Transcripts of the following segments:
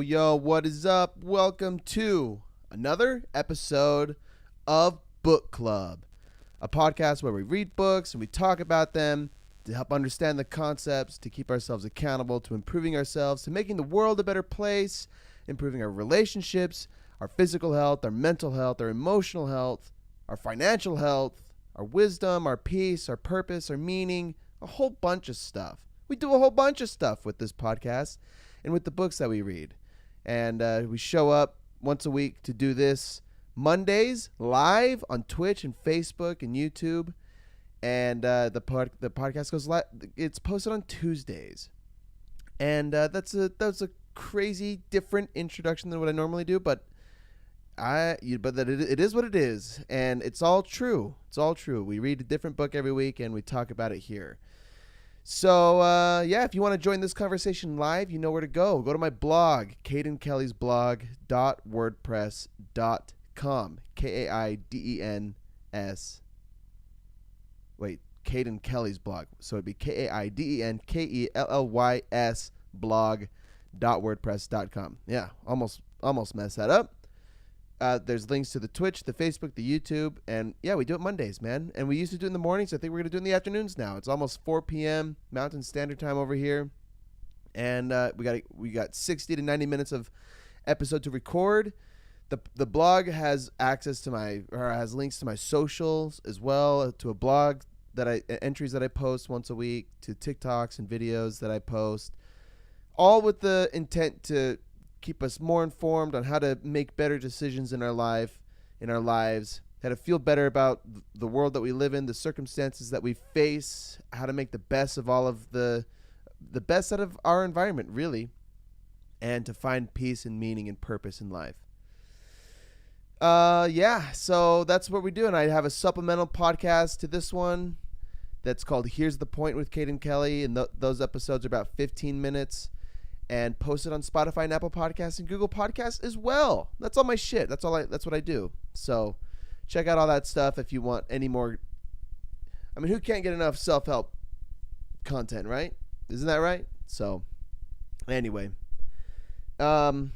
Yo, what is up? Welcome to another episode of Book Club, a podcast where we read books and we talk about them to help understand the concepts, to keep ourselves accountable, to improving ourselves, to making the world a better place, improving our relationships, our physical health, our mental health, our emotional health, our financial health, our wisdom, our peace, our purpose, our meaning, a whole bunch of stuff. We do a whole bunch of stuff with this podcast and with the books that we read. And we show up once a week to do this Mondays live on Twitch and Facebook and YouTube. And the podcast goes live. It's posted on Tuesdays. And that's a crazy different introduction than what I normally do, but it is what it is, and it's all true. It's all true. We read a different book every week, and we talk about it here. So, if you want to join this conversation live, you know where to go. Go to my blog, KadenKellysBlog.wordpress.com. K-A-I-D-E-N-S. Wait, Caden Kelly's blog. So it'd be K-A-I-D-E-N-K-E-L-L-Y-S blog.wordpress.com. Yeah, almost messed that up. There's links to the Twitch, the Facebook, the YouTube, and yeah, we do it Mondays, man. And we used to do it in the mornings. I think we're going to do it in the afternoons now. It's almost 4 p.m. Mountain Standard Time over here. And we got 60 to 90 minutes of episode to record. The blog has has links to my socials as well, to a blog entries that I post once a week, to TikToks and videos that I post, all with the intent to keep us more informed on how to make better decisions in our lives, how to feel better about the world that we live in, the circumstances that we face, how to make the best of all of the best out of our environment, really, and to find peace and meaning and purpose in life. So that's what we do, and I have a supplemental podcast to this one that's called Here's the Point with Caden Kelly, and those episodes are about 15 minutes. And post it on Spotify and Apple Podcasts and Google Podcasts as well. That's all my shit. That's what I do. So check out all that stuff if you want any more. I mean, who can't get enough self-help content, right? Isn't that right? So anyway, I'm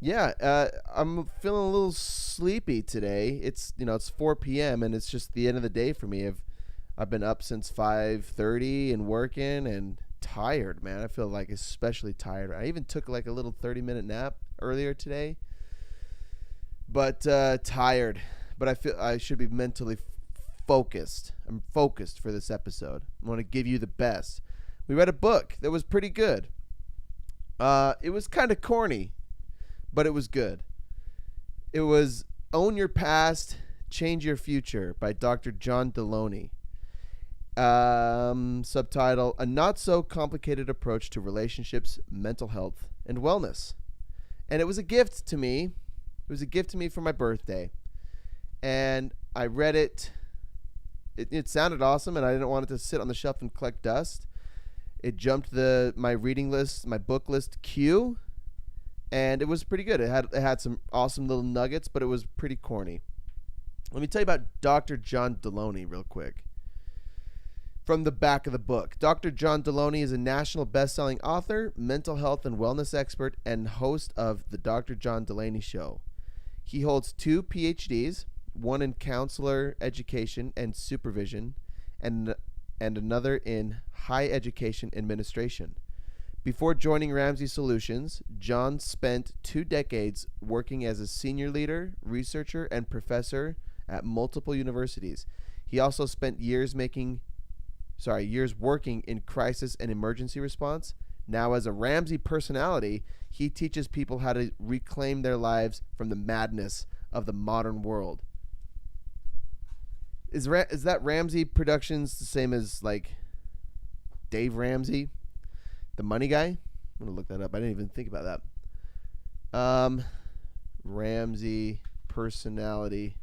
feeling a little sleepy today. It's 4 p.m. and it's just the end of the day for me. I've been up since 5:30 and working and tired, man. I feel like especially tired. I even took like a little 30-minute nap earlier today, but tired. But I feel I should be mentally focused. I'm focused for this episode. I want to give you the best. We read a book that was pretty good. It was kind of corny, but it was good. It was Own Your Past, Change Your Future by Dr. John Deloney. Subtitle, A Not So Complicated Approach to Relationships, Mental Health, and Wellness. And it was a gift to me. It was a gift to me for my birthday. And I read it. It sounded awesome, and I didn't want it to sit on the shelf and collect dust. It jumped my reading list, my book list queue, and it was pretty good. It had some awesome little nuggets, but it was pretty corny. Let me tell you about Dr. John Deloney real quick. From the back of the book, Dr. John Deloney is a national best-selling author, mental health and wellness expert, and host of The Dr. John Deloney Show. He holds 2 PhDs, one in counselor education and supervision, and another in high education administration. Before joining Ramsey Solutions, John spent 2 decades working as a senior leader, researcher, and professor at multiple universities. He also spent years making years working in crisis and emergency response. Now, as a Ramsey personality, he teaches people how to reclaim their lives from the madness of the modern world. Is that Ramsey Productions the same as like Dave Ramsey, the money guy? I'm gonna look that up. I didn't even think about that. Ramsey personality.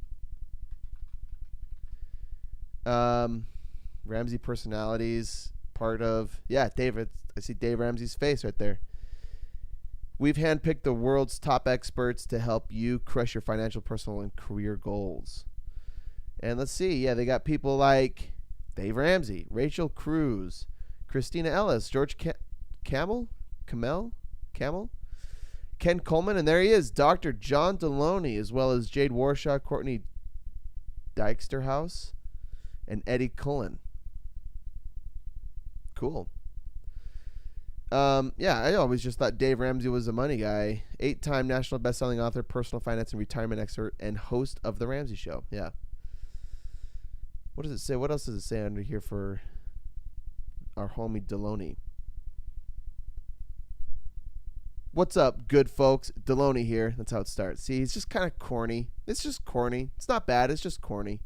Ramsey personalities, part of, David. I see Dave Ramsey's face right there. We've handpicked the world's top experts to help you crush your financial, personal, and career goals. And let's see. Yeah, they got people like Dave Ramsey, Rachel Cruz, Christina Ellis, George Camel, Ken Coleman, and there he is, Dr. John Deloney, as well as Jade Warshaw, Courtney Dijksterhuis, and Eddie Cullen. Cool. I always just thought Dave Ramsey was a money guy. 8-time national best-selling author, personal finance and retirement expert, and host of The Ramsey Show. Yeah. What does it say? What else does it say under here for our homie Deloney? What's up, good folks? Deloney here. That's how it starts. See, it's just kind of corny. It's just corny. It's not bad. It's just corny.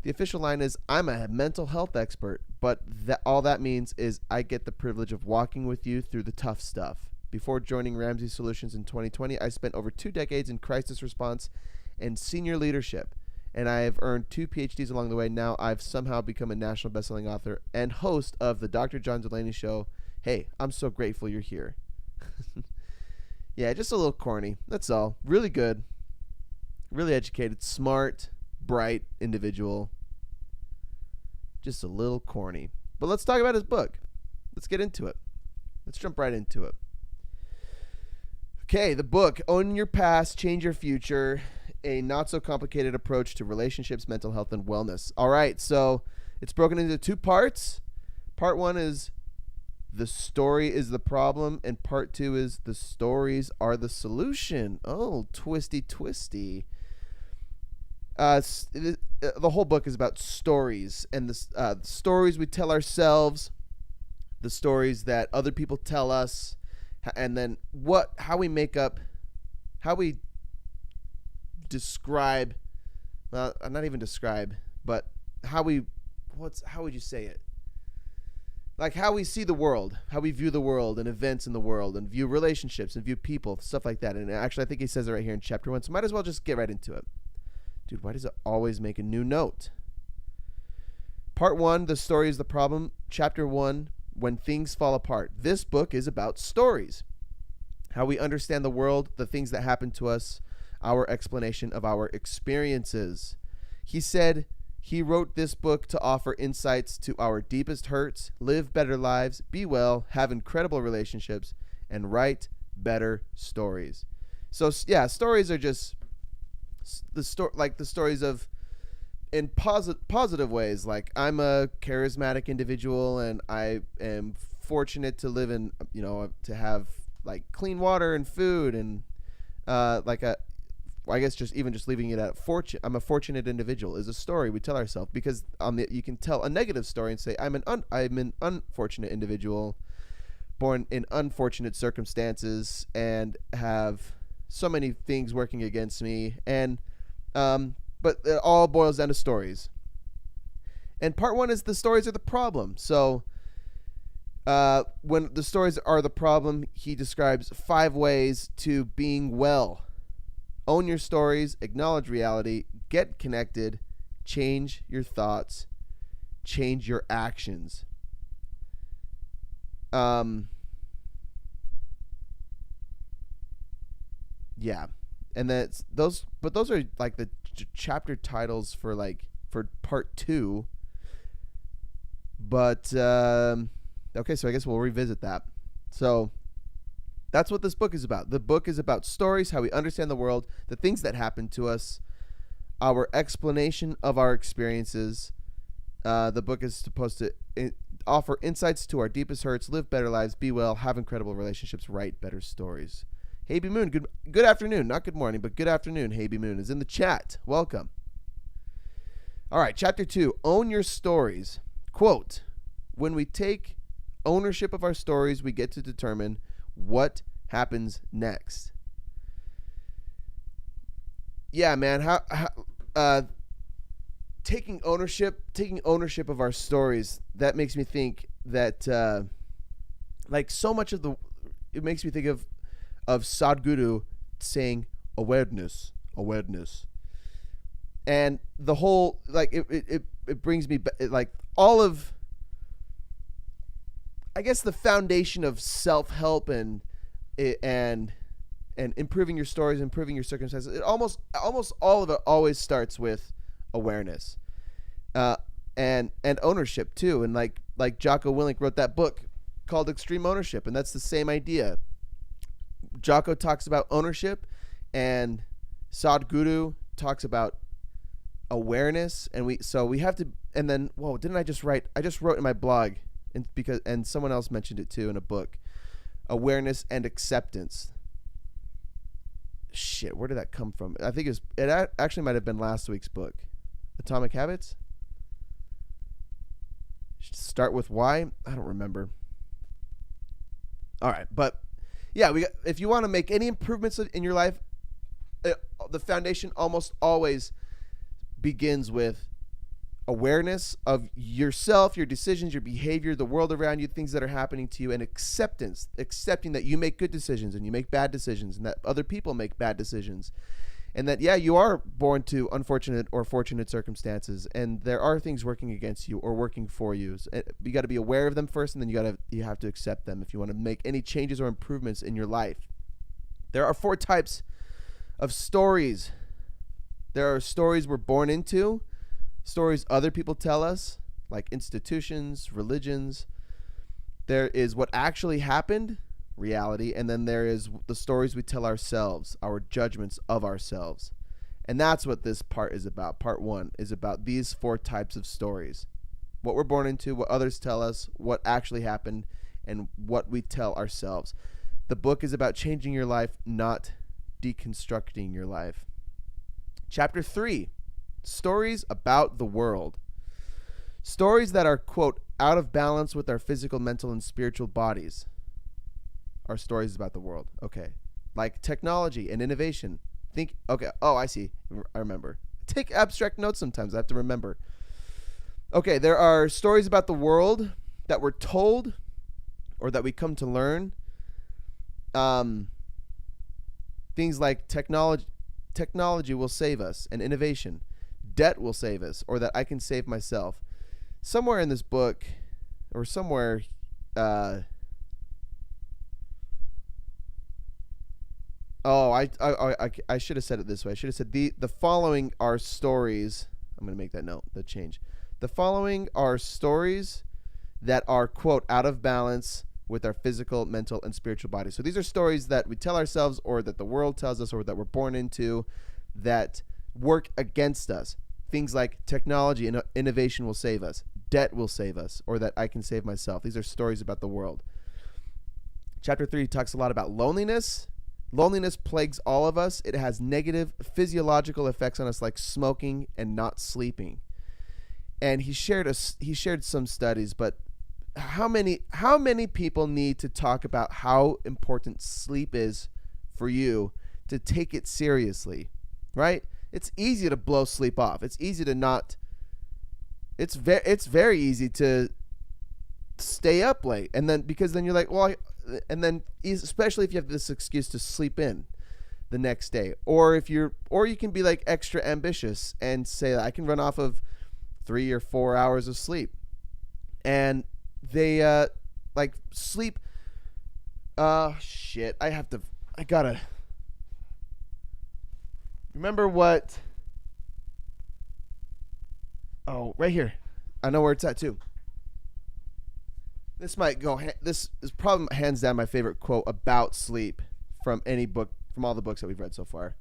The official line is, I'm a mental health expert, but all that means is I get the privilege of walking with you through the tough stuff. Before joining Ramsey Solutions in 2020, I spent over 2 decades in crisis response and senior leadership, and I have earned 2 PhDs along the way. Now I've somehow become a national bestselling author and host of the Dr. John Deloney Show. Hey, I'm so grateful you're here. Yeah, just a little corny. That's all. Really good. Really educated, smart, bright individual. Just a little corny. But let's talk about his book. Let's get into it. Let's jump right into it. Okay, the book, Own Your Past, Change Your Future, a not-so-complicated approach to relationships, mental health, and wellness. All right, so it's broken into 2 parts. Part 1 is the story is the problem, and part 2 is the stories are the solution. Oh, twisty. The whole book is about stories, and the stories we tell ourselves, the stories that other people tell us, and then how we describe, not even describe, but how would you say it? Like how we see the world, how we view the world and events in the world, and view relationships and view people, stuff like that. And actually, I think he says it right here in chapter 1, so might as well just get right into it. Dude, why does it always make a new note? Part 1, the story is the problem. Chapter 1, when things fall apart. This book is about stories. How we understand the world, the things that happen to us, our explanation of our experiences. He said he wrote this book to offer insights to our deepest hurts, live better lives, be well, have incredible relationships, and write better stories. So, yeah, stories are just the stories of in positive ways. Like, I'm a charismatic individual, and I am fortunate to live in, to have like clean water and food, and I guess just leaving it at fortune. I'm a fortunate individual is a story we tell ourselves, because you can tell a negative story and say I'm an unfortunate individual, born in unfortunate circumstances, and have so many things working against me, and but it all boils down to stories. And part 1 is the stories are the problem. So when the stories are the problem, he describes 5 ways to being well. Own your stories, acknowledge reality, get connected, change your thoughts, change your actions. Yeah. And that's those are like the chapter titles for part 2. But okay, so I guess we'll revisit that. So that's what this book is about. The book is about stories, how we understand the world, the things that happen to us, our explanation of our experiences. The book is supposed to offer insights to our deepest hurts, live better lives, be well, have incredible relationships, write better stories. Hey B Moon, good afternoon. Not good morning, but good afternoon. Hey B Moon is in the chat. Welcome. All right, chapter 2, Own Your Stories. quote, when we take ownership of our stories, we get to determine what happens next. Yeah, man. Taking ownership of our stories, that makes me think that like so much of it makes me think of Sadhguru saying awareness, and the whole, like, it brings me like all of, I guess, the foundation of self-help and improving your stories, improving your circumstances. It almost all of it always starts with awareness, and ownership too. And like Jocko Willink wrote that book called Extreme Ownership, and that's the same idea. Jocko talks about ownership, and Sadhguru talks about awareness, and we have to. And then, whoa, didn't I just write? I just wrote in my blog, and someone else mentioned it too in a book. Awareness and acceptance. Shit, where did that come from? I think it actually might have been last week's book, Atomic Habits. Start with why? I don't remember. All right, but yeah, if you want to make any improvements in your life, the foundation almost always begins with awareness of yourself, your decisions, your behavior, the world around you, things that are happening to you, and accepting that you make good decisions and you make bad decisions, and that other people make bad decisions, and that, yeah, you are born to unfortunate or fortunate circumstances, and there are things working against you or working for you. So you got to be aware of them first, and then you have to accept them if you want to make any changes or improvements in your life. There are 4 types of stories. There are stories we're born into, stories other people tell us, like institutions, religions. There is what actually happened, reality, and then there is the stories we tell ourselves, our judgments of ourselves. And that's what this part is about. Part 1 is about these 4 types of stories. What we're born into, what others tell us, what actually happened, and what we tell ourselves. The book is about changing your life, not deconstructing your life. Chapter 3, stories about the world. Stories that are, quote, out of balance with our physical, mental, and spiritual bodies are stories about the world. Okay. Like technology and innovation. I see. I remember. Take abstract notes sometimes. I have to remember. Okay, there are stories about the world that we're told or that we come to learn. Things like technology will save us, and innovation. Debt will save us, or that I can save myself. Somewhere in this book, or somewhere, I should have said it this way. I should have said the following are stories. I'm going to make that note, the change. The following are stories that are, quote, out of balance with our physical, mental, and spiritual bodies. So these are stories that we tell ourselves, or that the world tells us, or that we're born into, that work against us. Things like technology and innovation will save us. Debt will save us, or that I can save myself. These are stories about the world. Chapter 3 talks a lot about loneliness. Loneliness plagues all of us. It has negative physiological effects on us, like smoking and not sleeping. And he shared some studies, but how many people need to talk about how important sleep is for you to take it seriously, right? It's easy to blow sleep off. It's easy to not. It's very easy to stay up late, and then because then you're like, well, and then especially if you have this excuse to sleep in the next day, or you can be like extra ambitious and say that I can run off of 3 or 4 hours of sleep, and they like sleep. Shit, I gotta remember what. Oh, right here. I know where it's at too. This is probably hands down my favorite quote about sleep from any book, from all the books that we've read so far.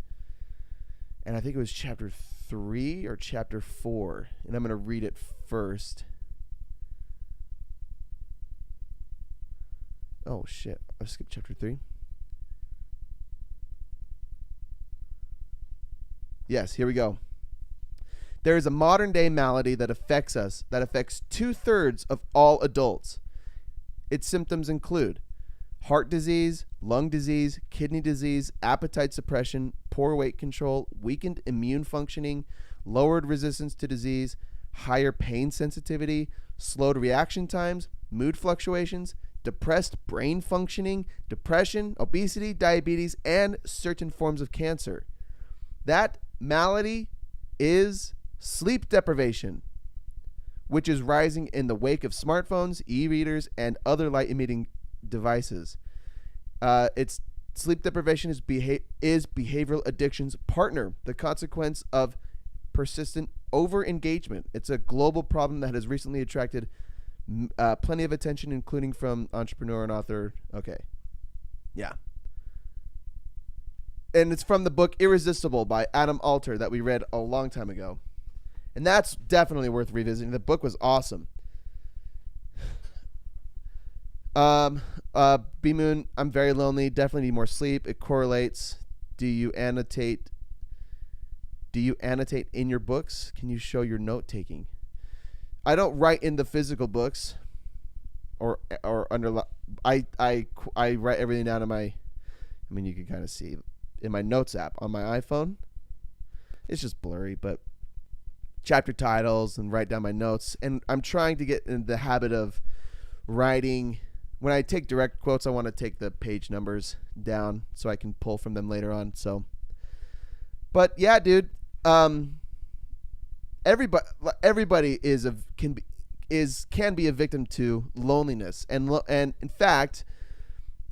And I think it was chapter 3 or chapter 4. And I'm going to read it first. Oh, shit. I skipped chapter 3. Yes, here we go. There is a modern day malady that affects us, that affects 2/3 of all adults. Its symptoms include heart disease, lung disease, kidney disease, appetite suppression, poor weight control, weakened immune functioning, lowered resistance to disease, higher pain sensitivity, slowed reaction times, mood fluctuations, depressed brain functioning, depression, obesity, diabetes, and certain forms of cancer. That malady is sleep deprivation, which is rising in the wake of smartphones, e-readers, and other light-emitting devices. It's sleep deprivation is behavioral addiction's partner, the consequence of persistent over-engagement. It's a global problem that has recently attracted plenty of attention, including from entrepreneur and author. Okay. Yeah. And it's from the book Irresistible by Adam Alter that we read a long time ago. And that's definitely worth revisiting. The book was awesome. B-Moon, I'm very lonely. Definitely need more sleep. It correlates. Do you annotate in your books? Can you show your note taking? I don't write in the physical books or under. I write everything down in my. I mean, you can kind of see in my notes app on my iPhone. It's just blurry, but chapter titles and write down my notes. And I'm trying to get in the habit of writing. When I take direct quotes, I want to take the page numbers down so I can pull from them later on. So, but yeah, dude. Everybody can be a victim to loneliness, and in fact,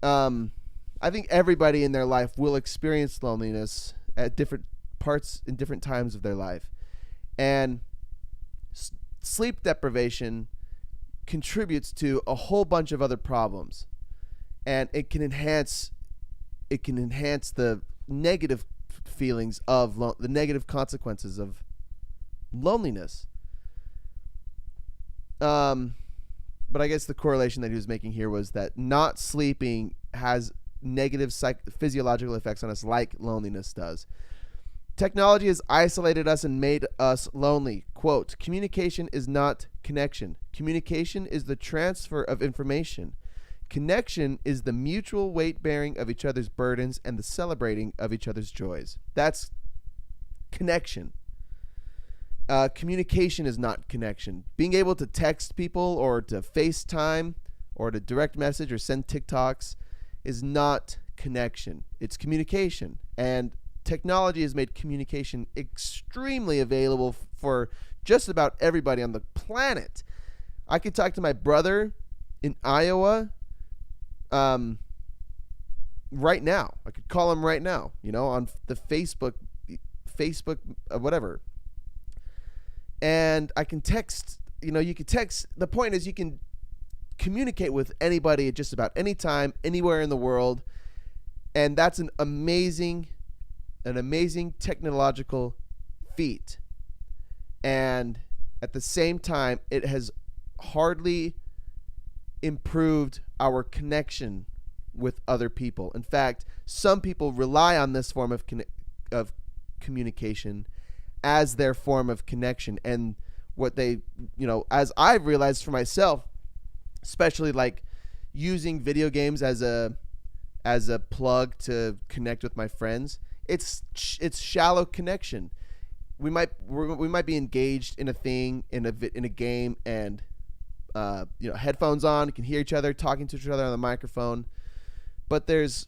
I think everybody in their life will experience loneliness at different parts in different times of their life, and sleep deprivation contributes to a whole bunch of other problems, and it can enhance the negative feelings of the negative consequences of loneliness. But I guess the correlation that he was making here was that not sleeping has negative physiological effects on us like loneliness does. Technology has isolated us and made us lonely. Quote, communication is not connection. Communication is the transfer of information. Connection is the mutual weight bearing of each other's burdens and the celebrating of each other's joys. That's connection. Communication is not connection. Being able to text people or to FaceTime or to direct message or send TikToks is not connection. It's communication. And technology has made communication extremely available for just about everybody on the planet. I could talk to my brother in Iowa right now. I could call him right now, on the Facebook, whatever. And I can text, you can text. The point is you can communicate with anybody at just about any time, anywhere in the world. And that's an amazing technological feat. And at the same time, it has hardly improved our connection with other people. In fact, some people rely on this form of communication as their form of connection. And what they, as I've realized for myself, especially like using video games as a plug to connect with my friends, it's shallow connection. We might be engaged in a thing in a game, and headphones on, you can hear each other talking to each other on the microphone, but there's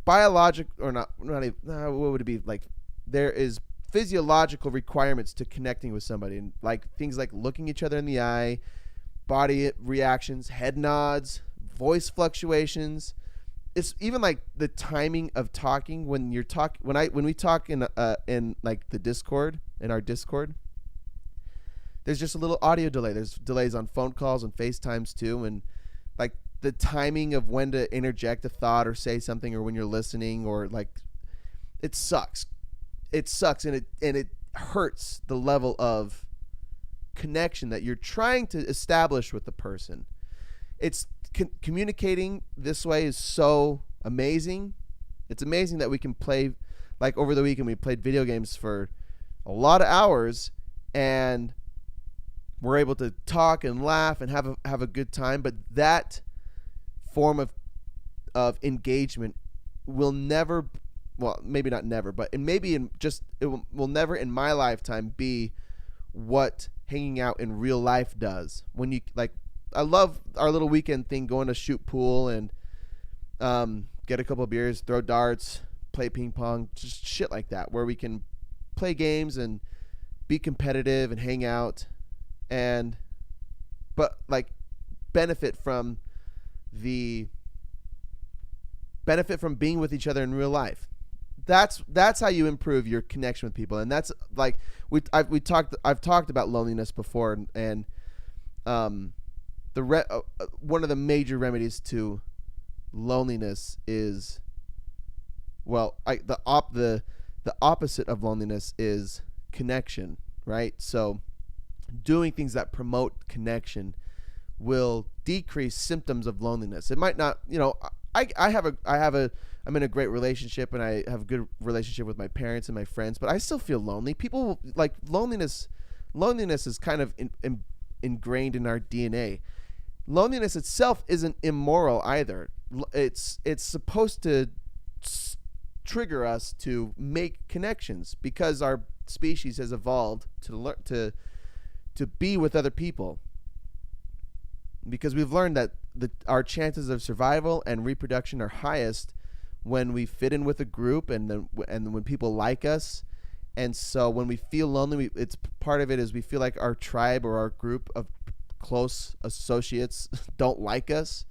biologic or not even, what would it be like? There is physiological requirements to connecting with somebody, and like things like looking each other in the eye, body reactions, head nods, voice fluctuations. It's even like the timing of talking when we talk in like the Discord, in our Discord. There's just a little audio delay. There's delays on phone calls and FaceTimes too, and like the timing of when to interject a thought or say something, or when you're listening, or like it sucks. It sucks, and it hurts the level of connection that you're trying to establish with the person. It's communicating this way is so amazing. It's amazing that we can play, like over the weekend we played video games for a lot of hours, and we're able to talk and laugh and have a good time. But that form of engagement will never, well, maybe not never, but it will never in my lifetime be what hanging out in real life does. When you like, I love our little weekend thing, going to shoot pool and get a couple of beers, throw darts, play ping pong, just shit like that, where we can play games and be competitive and hang out, but like benefit from being with each other in real life. That's how you improve your connection with people, and that's like I've talked about loneliness before, and one of the major remedies to loneliness is, well, the opposite of loneliness is connection, right? So doing things that promote connection will decrease symptoms of loneliness. It might not, I'm in a great relationship, and I have a good relationship with my parents and my friends, but I still feel lonely. People like loneliness is kind of ingrained in our DNA. Loneliness itself isn't immoral either. It's supposed to trigger us to make connections, because our species has evolved to be with other people, because we've learned that our chances of survival and reproduction are highest when we fit in with a group, and when people like us. And so when we feel lonely, it's part of it is we feel like our tribe or our group of close associates don't like us,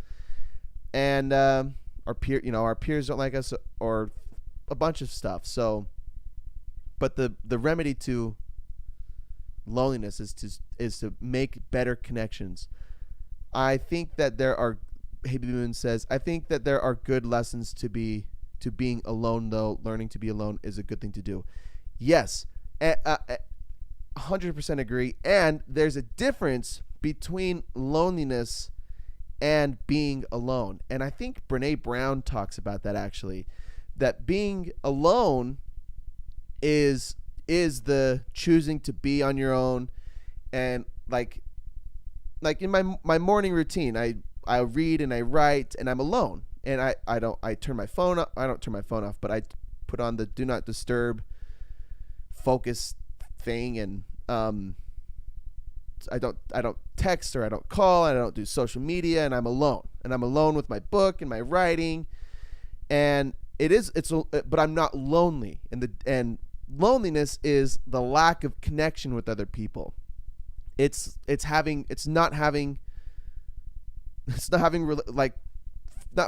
and our peers don't like us, or a bunch of stuff. So, but the remedy to loneliness is to make better connections. I think that there are, Baby Moon says, I think that there are good lessons to being alone, though learning to be alone is a good thing to do. Yes, 100% agree. And there's a difference between loneliness and being alone. And I think Brene Brown talks about that, actually, that being alone is the choosing to be on your own. And like in my morning routine, I read and I write, and I'm alone, and I don't turn my phone off. I don't turn my phone off, but I put on the do not disturb focus thing, and I don't text, or I don't call, and I don't do social media, and I'm alone with my book and my writing. And but I'm not lonely, and loneliness is the lack of connection with other people. It's not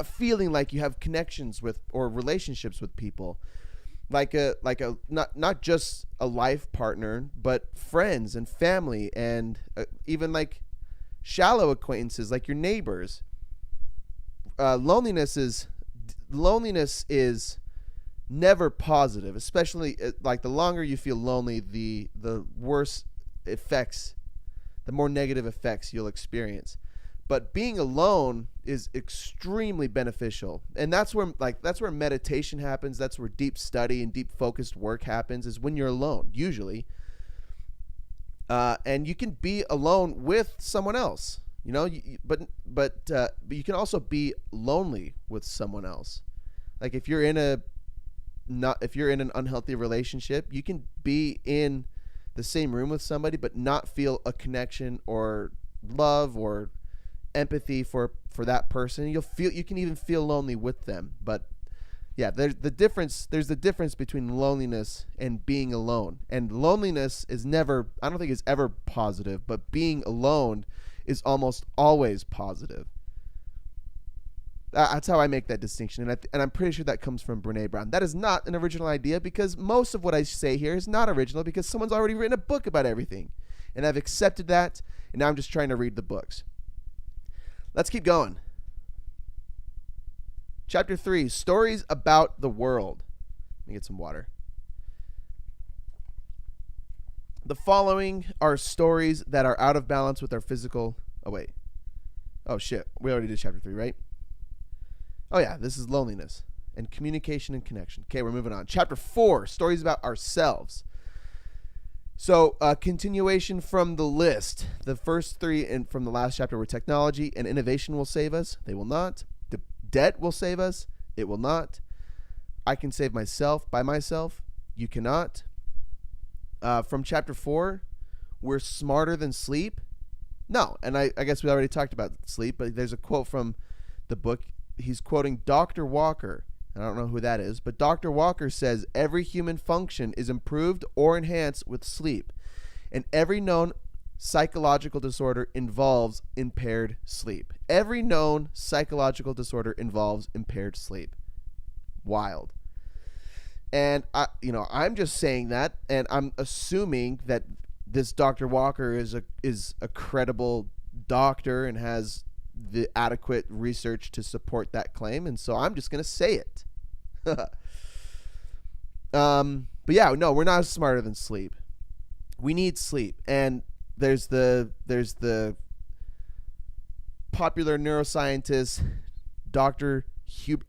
feeling like you have connections with or relationships with people, not just a life partner, but friends and family, and even like shallow acquaintances like your neighbors. Loneliness is never positive, especially like the longer you feel lonely, the worse effects, the more negative effects you'll experience. But being alone is extremely beneficial, and that's where meditation happens. That's where deep study and deep focused work happens, is when you're alone, usually. And you can be alone with someone else, but you can also be lonely with someone else. Like if you're in an unhealthy relationship, you can be in the same room with somebody but not feel a connection or love or empathy for that person. You can even feel lonely with them. But yeah, there's the difference between loneliness and being alone. And loneliness is never, I don't think it's ever positive, but being alone is almost always positive. That's how I make that distinction, and I'm pretty sure that comes from Brene Brown. That is not an original idea, because most of what I say here is not original, because someone's already written a book about everything, and I've accepted that, and now I'm just trying to read the books. Let's keep going. Chapter 3, Stories About the World. Let me get some water. The following are stories that are out of balance with our physical... Oh, shit. We already did chapter 3, right? Oh, yeah. This is loneliness and communication and connection. Okay, we're moving on. Chapter 4, Stories About Ourselves. So, continuation from the list. The first three from the last chapter were technology and innovation will save us. They will not. The debt will save us. It will not. I can save myself by myself. You cannot. From chapter 4, we're smarter than sleep. No, and I guess we already talked about sleep, but there's a quote from the book. He's quoting Dr. Walker. I don't know who that is, but Dr. Walker says every human function is improved or enhanced with sleep, and every known psychological disorder involves impaired sleep. Every known psychological disorder involves impaired sleep. Wild. And I'm just saying that, and I'm assuming that this Dr. Walker is a credible doctor and has the adequate research to support that claim, and so I'm just gonna say it. But yeah, no, we're not smarter than sleep. We need sleep, and there's the popular neuroscientist Dr.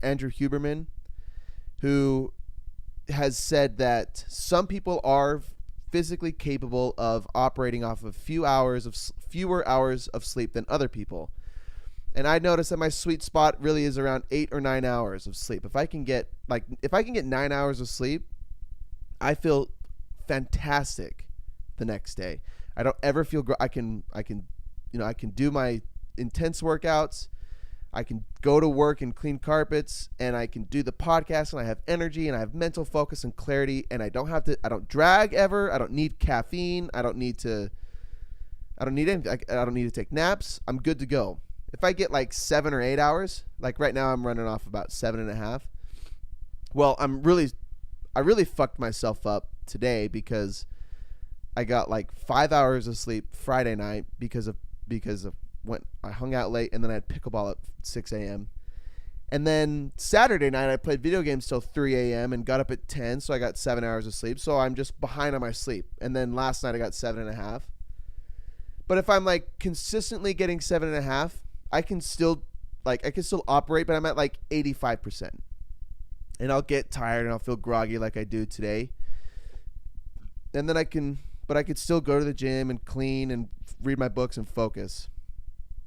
Andrew Huberman, who has said that some people are physically capable of operating off of fewer hours of sleep than other people. And I noticed that my sweet spot really is around 8 or 9 hours of sleep. If I can get 9 hours of sleep, I feel fantastic the next day. I don't ever feel I can do my intense workouts. I can go to work and clean carpets, and I can do the podcast, and I have energy, and I have mental focus and clarity, and I don't drag ever. I don't need caffeine. I don't need anything. I don't need to take naps. I'm good to go. If I get like 7 or 8 hours, like right now I'm running off about 7.5. Well, I really fucked myself up today because I got like 5 hours of sleep Friday night because of when I hung out late, and then I had pickleball at 6 a.m. And then Saturday night I played video games till 3 a.m. and got up at 10, so I got 7 hours of sleep. So I'm just behind on my sleep. And then last night I got 7.5. But if I'm like consistently getting 7.5, I can still operate, but I'm at like 85%. And I'll get tired and I'll feel groggy like I do today. And then I could still go to the gym and clean and read my books and focus.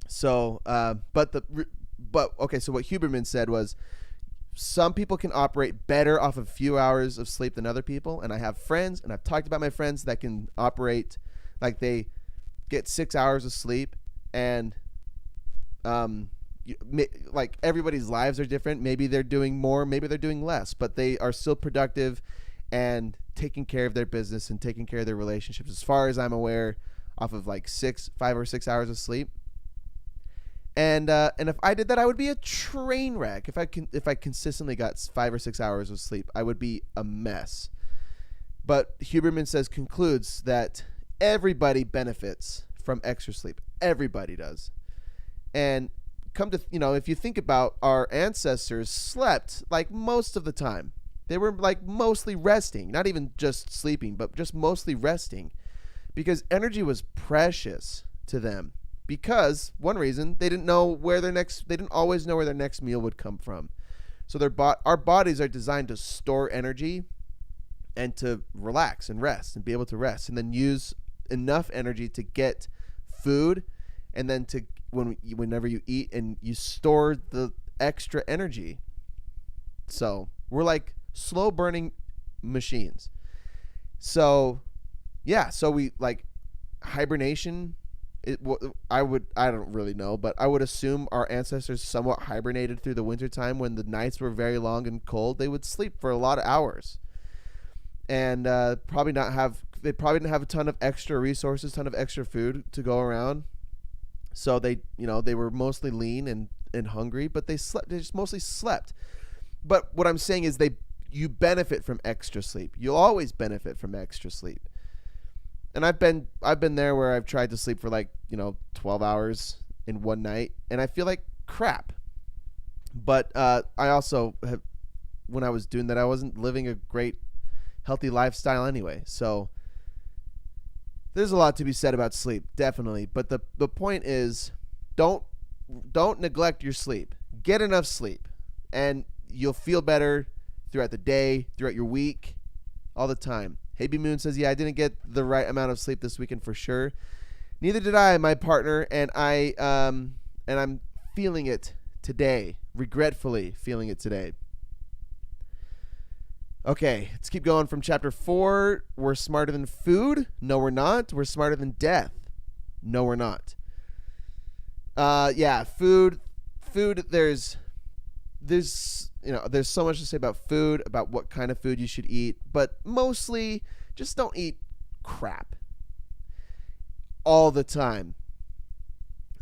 So, so what Huberman said was some people can operate better off of few hours of sleep than other people. And I have friends, and I've talked about my friends that can operate like they get 6 hours of sleep, and like everybody's lives are different. Maybe they're doing more, maybe they're doing less, but they are still productive and taking care of their business and taking care of their relationships, as far as I'm aware, off of like 5 or 6 hours of sleep. And if I did that, I would be a train wreck. If I consistently got 5 or 6 hours of sleep, I would be a mess. But Huberman concludes that everybody benefits from extra sleep. Everybody does. And if you think about our ancestors slept like most of the time. They were like mostly resting, not even just sleeping, but just mostly resting, because energy was precious to them. Because one reason, they didn't always know where their next meal would come from. So our bodies are designed to store energy and to relax and rest and be able to rest, and then use enough energy to get food, and then whenever you eat, and you store the extra energy. So we're like slow burning machines. So yeah, so we like hibernation. I don't really know, but I would assume our ancestors somewhat hibernated through the wintertime when the nights were very long and cold. They would sleep for a lot of hours, and probably didn't have a ton of extra resources, ton of extra food to go around. So they were mostly lean and hungry, but they just mostly slept. But what I'm saying is you benefit from extra sleep. You'll always benefit from extra sleep. And I've been there where I've tried to sleep for 12 hours in one night, and I feel like crap. But I also when I was doing that, I wasn't living a great healthy lifestyle anyway. So there's a lot to be said about sleep, definitely. But the point is, don't neglect your sleep. Get enough sleep, and you'll feel better throughout the day, throughout your week, all the time. Hey B Moon says, yeah, I didn't get the right amount of sleep this weekend for sure. Neither did I, my partner, and I'm feeling it today, regretfully feeling it today. Okay, let's keep going from chapter 4. We're smarter than food. No, we're not. We're smarter than death. No, we're not. Yeah, food. There's so much to say about food, about what kind of food you should eat, but mostly just don't eat crap all the time.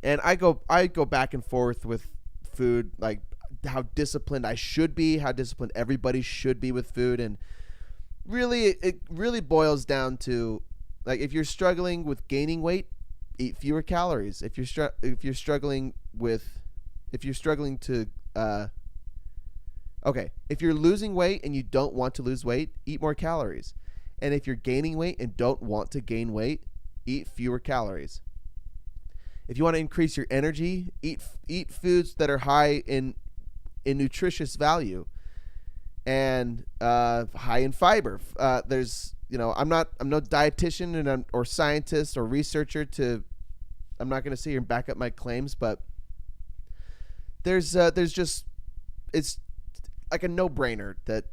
And I go back and forth with food, like how disciplined I should be, how disciplined everybody should be with food, and really it really boils down to, like, if you're struggling with gaining weight, eat fewer calories. If you're struggling to if you're losing weight and you don't want to lose weight, eat more calories. And if you're gaining weight and don't want to gain weight, eat fewer calories. If you want to increase your energy, eat foods that are high in nutritious value and high in fiber. I'm no dietitian or scientist or researcher I'm not going to sit here and back up my claims, but there's it's like a no-brainer that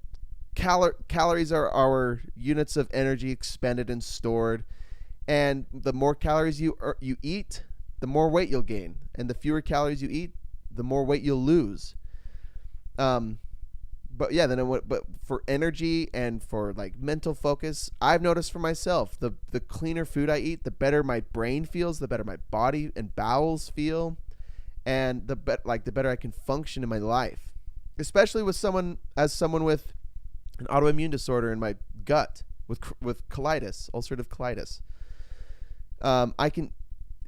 calories are our units of energy expended and stored, and the more calories you eat, the more weight you'll gain, and the fewer calories you eat, the more weight you'll lose. But for energy and for like mental focus, I've noticed for myself, the cleaner food I eat, the better my brain feels, the better my body and bowels feel, and the better I can function in my life, especially with someone with an autoimmune disorder in my gut with colitis, ulcerative colitis. I can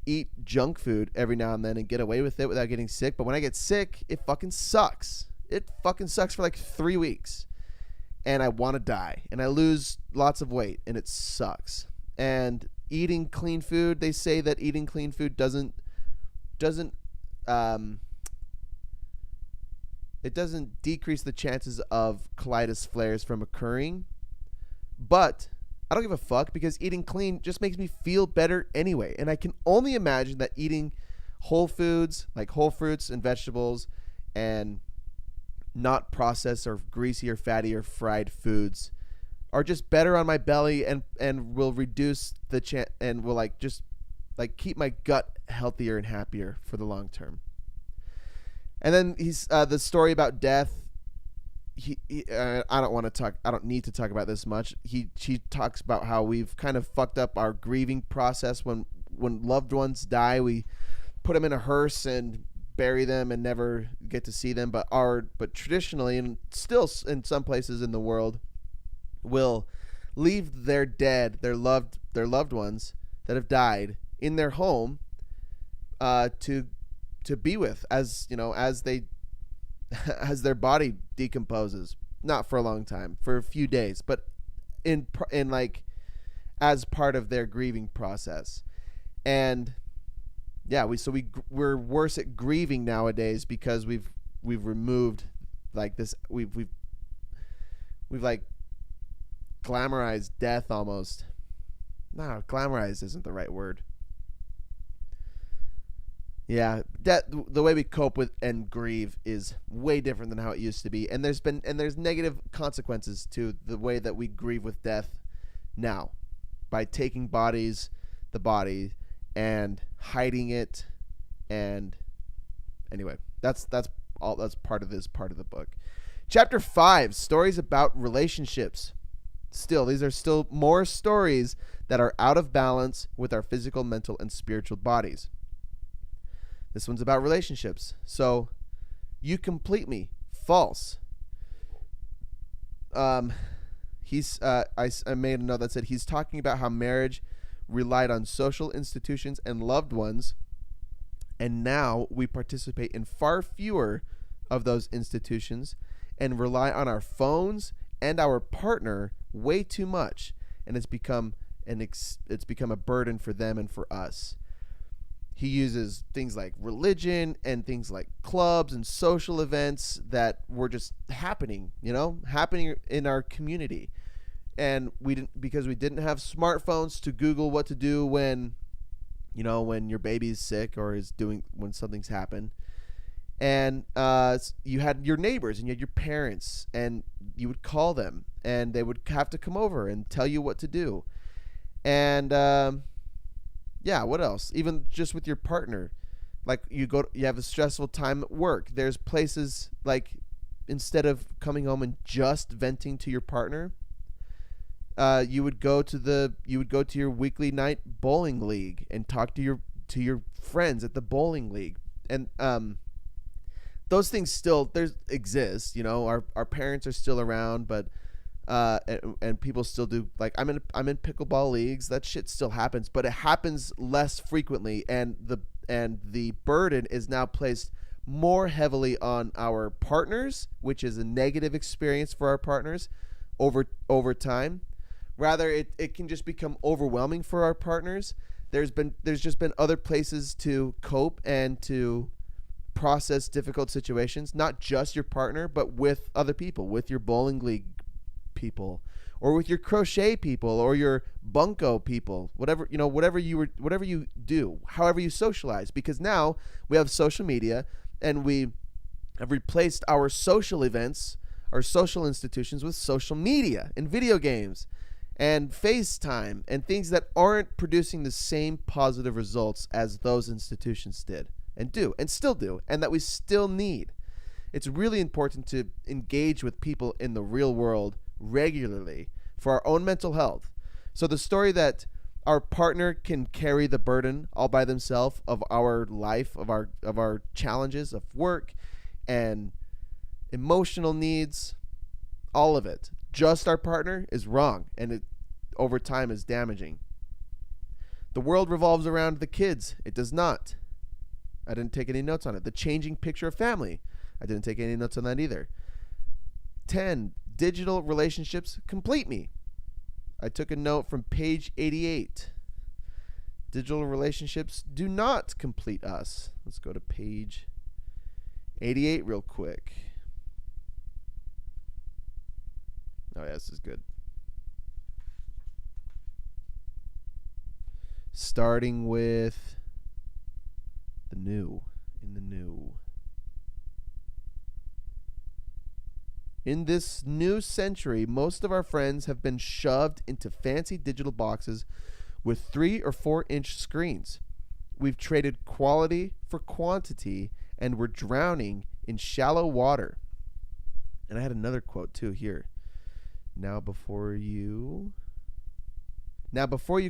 eat junk food every now and then and get away with it without getting sick, but when I get sick, it fucking sucks. It fucking sucks for like 3 weeks, and I want to die, and I lose lots of weight, and it sucks. And eating clean food, they say that eating clean food doesn't decrease the chances of colitis flares from occurring, but I don't give a fuck, because eating clean just makes me feel better anyway. And I can only imagine that eating whole foods, like whole fruits and vegetables, and not processed or greasy or fatty or fried foods, are just better on my belly and will reduce the chance and will just keep my gut healthier and happier for the long term. And then he's the story about death. I don't need to talk about this much. She talks about how we've kind of fucked up our grieving process. When loved ones die, we put them in a hearse and bury them and never get to see them. But traditionally, and still in some places in the world, will leave their dead, their loved ones that have died, in their home to be with, as their body decomposes, not for a long time, for a few days, but as part of their grieving process. And yeah, we're worse at grieving nowadays because we've removed this, we've glamorized death almost. No, glamorized isn't the right word. Yeah, the way we cope with and grieve is way different than how it used to be, and there's negative consequences to the way that we grieve with death now, by taking the body and hiding it. And anyway, that's part of the book. Chapter 5, stories about relationships. These are still more stories that are out of balance with our physical, mental, and spiritual bodies. This one's about relationships. So, you complete me. False. I made a note that said he's talking about how marriage relied on social institutions and loved ones, and now we participate in far fewer of those institutions and rely on our phones and our partner way too much, and it's become a burden for them and for us. He uses things like religion and things like clubs and social events that were just happening in our community. and we didn't, because we didn't have smartphones to Google what to do when, when your baby's sick or when something's happened. And you had your neighbors and you had your parents, and you would call them and they would have to come over and tell you what to do. And yeah, what else? Even just with your partner, like you have a stressful time at work. There's places like, instead of coming home and just venting to your partner, you would go to your weekly night bowling league and talk to your friends at the bowling league. And those things still exist. Our parents are still around, but and people still do, like, I'm in pickleball leagues. That shit still happens, but it happens less frequently, and the burden is now placed more heavily on our partners, which is a negative experience for our partners over time. Rather, it can just become overwhelming for our partners. There's just been other places to cope and to process difficult situations, not just your partner, but with other people, with your bowling league people, or with your crochet people, or your bunko people, whatever you do, however you socialize. Because now we have social media, and we have replaced our social events, our social institutions, with social media and video games and FaceTime and things that aren't producing the same positive results as those institutions did and do and still do, and that we still need. It's really important to engage with people in the real world regularly for our own mental health. So the story that our partner can carry the burden all by themselves of our life, of our challenges of work and emotional needs, all of it, just our partner, is wrong, and it over time is damaging. The world revolves around the kids. It does not. I didn't take any notes on it. The changing picture of family. I didn't take any notes on that either. 10. Digital relationships complete me. I took a note from page 88. Digital relationships do not complete us. Let's go to page 88 real quick. Oh, yeah, this is good. Starting with the new. In this new century, most of our friends have been shoved into fancy digital boxes with 3 or 4 inch screens. We've traded quality for quantity, and we're drowning in shallow water. And I had another quote too here. Now before you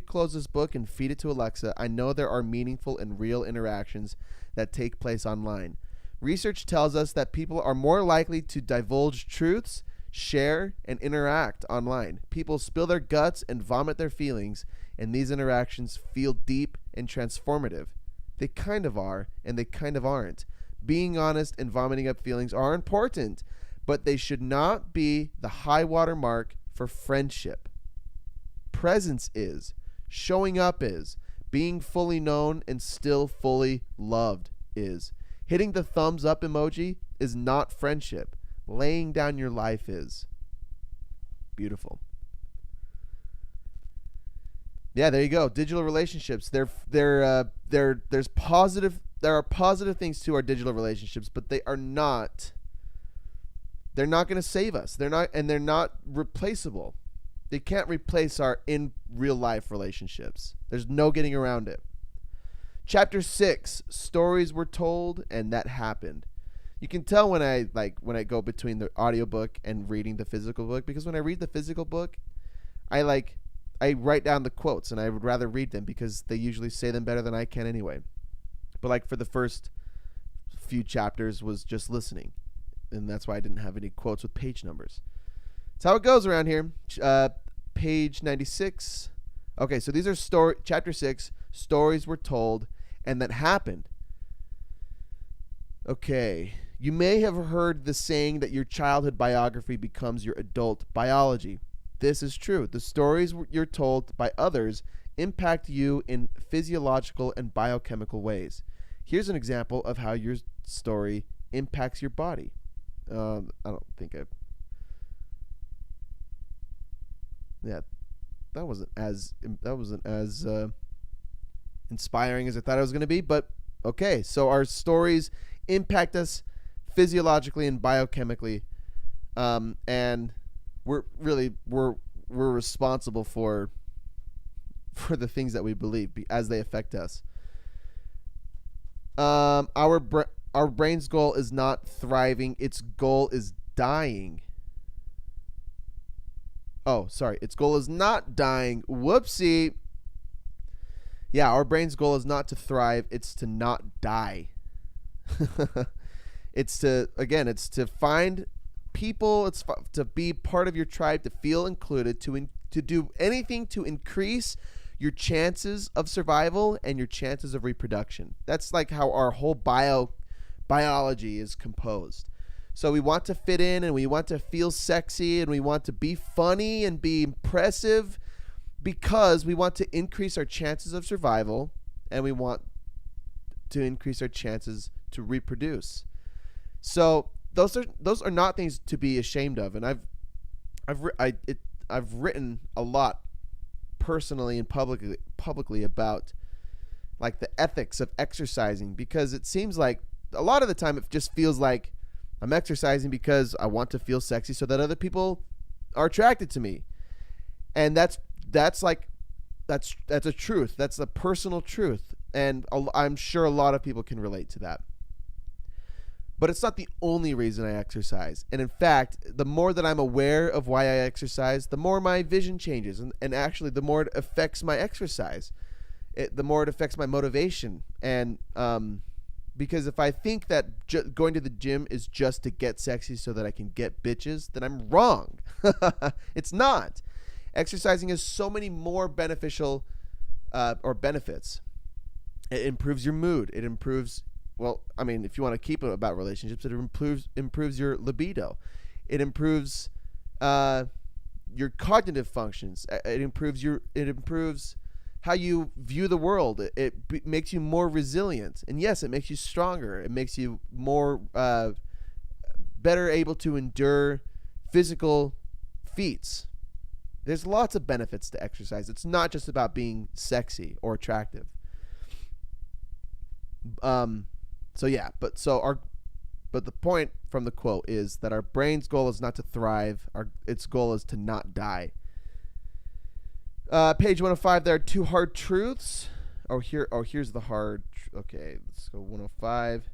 close this book and feed it to Alexa, I know there are meaningful and real interactions that take place online. Research tells us that people are more likely to divulge truths, share, and interact online. People spill their guts and vomit their feelings, and these interactions feel deep and transformative. They kind of are, and they kind of aren't. Being honest and vomiting up feelings are important, but they should not be the high water mark for friendship. Presence is. Showing up is. Being fully known and still fully loved is. Hitting the thumbs up emoji is not friendship. Laying down your life is. Beautiful. Yeah, there you go. Digital relationships. There are positive things to our digital relationships, but they're not going to save us. They're not replaceable. They can't replace our in real life relationships. There's no getting around it. Chapter 6, stories were told and that happened. You can tell when I go between the audiobook and reading the physical book, because when I read the physical book, I write down the quotes, and I would rather read them because they usually say them better than I can anyway. But like for the first few chapters was just listening, and that's why I didn't have any quotes with page numbers. That's how it goes around here. Page 96. Okay, so these are chapter 6, stories were told and that happened. Okay, you may have heard the saying that your childhood biography becomes your adult biology. This is true. The stories you're told by others impact you in physiological and biochemical ways. Here's an example of how your story impacts your body. I don't think Yeah, that wasn't as inspiring as I thought it was going to be, but okay. So our stories impact us physiologically and biochemically, and we're responsible for the things that we believe as they affect us. Our brain's goal is not thriving; its goal is dying. Oh, sorry. Its goal is not dying. Whoopsie. Yeah, our brain's goal is not to thrive. It's to not die. It's to find people. It's to be part of your tribe, to feel included, to do anything to increase your chances of survival and your chances of reproduction. That's like how our whole biology is composed. So we want to fit in, and we want to feel sexy, and we want to be funny and be impressive because we want to increase our chances of survival, and we want to increase our chances to reproduce. So those are not things to be ashamed of. And I've written a lot personally and publicly about like the ethics of exercising, because it seems like a lot of the time it just feels like I'm exercising because I want to feel sexy so that other people are attracted to me. And that's a truth. That's a personal truth. And I'm sure a lot of people can relate to that. But it's not the only reason I exercise. And in fact, the more that I'm aware of why I exercise, the more my vision changes. And actually, the more it affects my exercise, the more it affects my motivation. And because if I think that going to the gym is just to get sexy so that I can get bitches, then I'm wrong. It's not. Exercising has so many more beneficial or benefits. It improves your mood. It improves, well, I mean, if you want to keep it about relationships, it improves your libido. It improves your cognitive functions. It improves how you view the world. It makes you more resilient. And yes, it makes you stronger. It makes you more better able to endure physical feats. There's lots of benefits to exercise. It's not just about being sexy or attractive. So yeah, but the point from the quote is that our brain's goal is not to thrive. Its goal is to not die. Page 105, there are two hard truths. Here's the hard. Okay, let's go 105.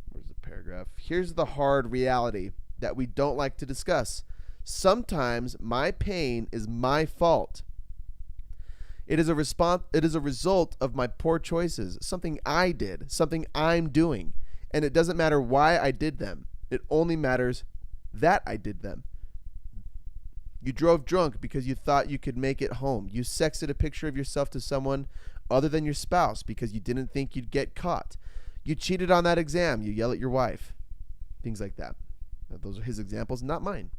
Where's the paragraph? Here's the hard reality that we don't like to discuss. Sometimes my pain is my fault. It is a result of my poor choices, something I did, something I'm doing, and it doesn't matter why I did them. It only matters that I did them. You drove drunk because you thought you could make it home. You sexted a picture of yourself to someone other than your spouse because you didn't think you'd get caught. You cheated on that exam. You yell at your wife. Things like that. Those are his examples, not mine.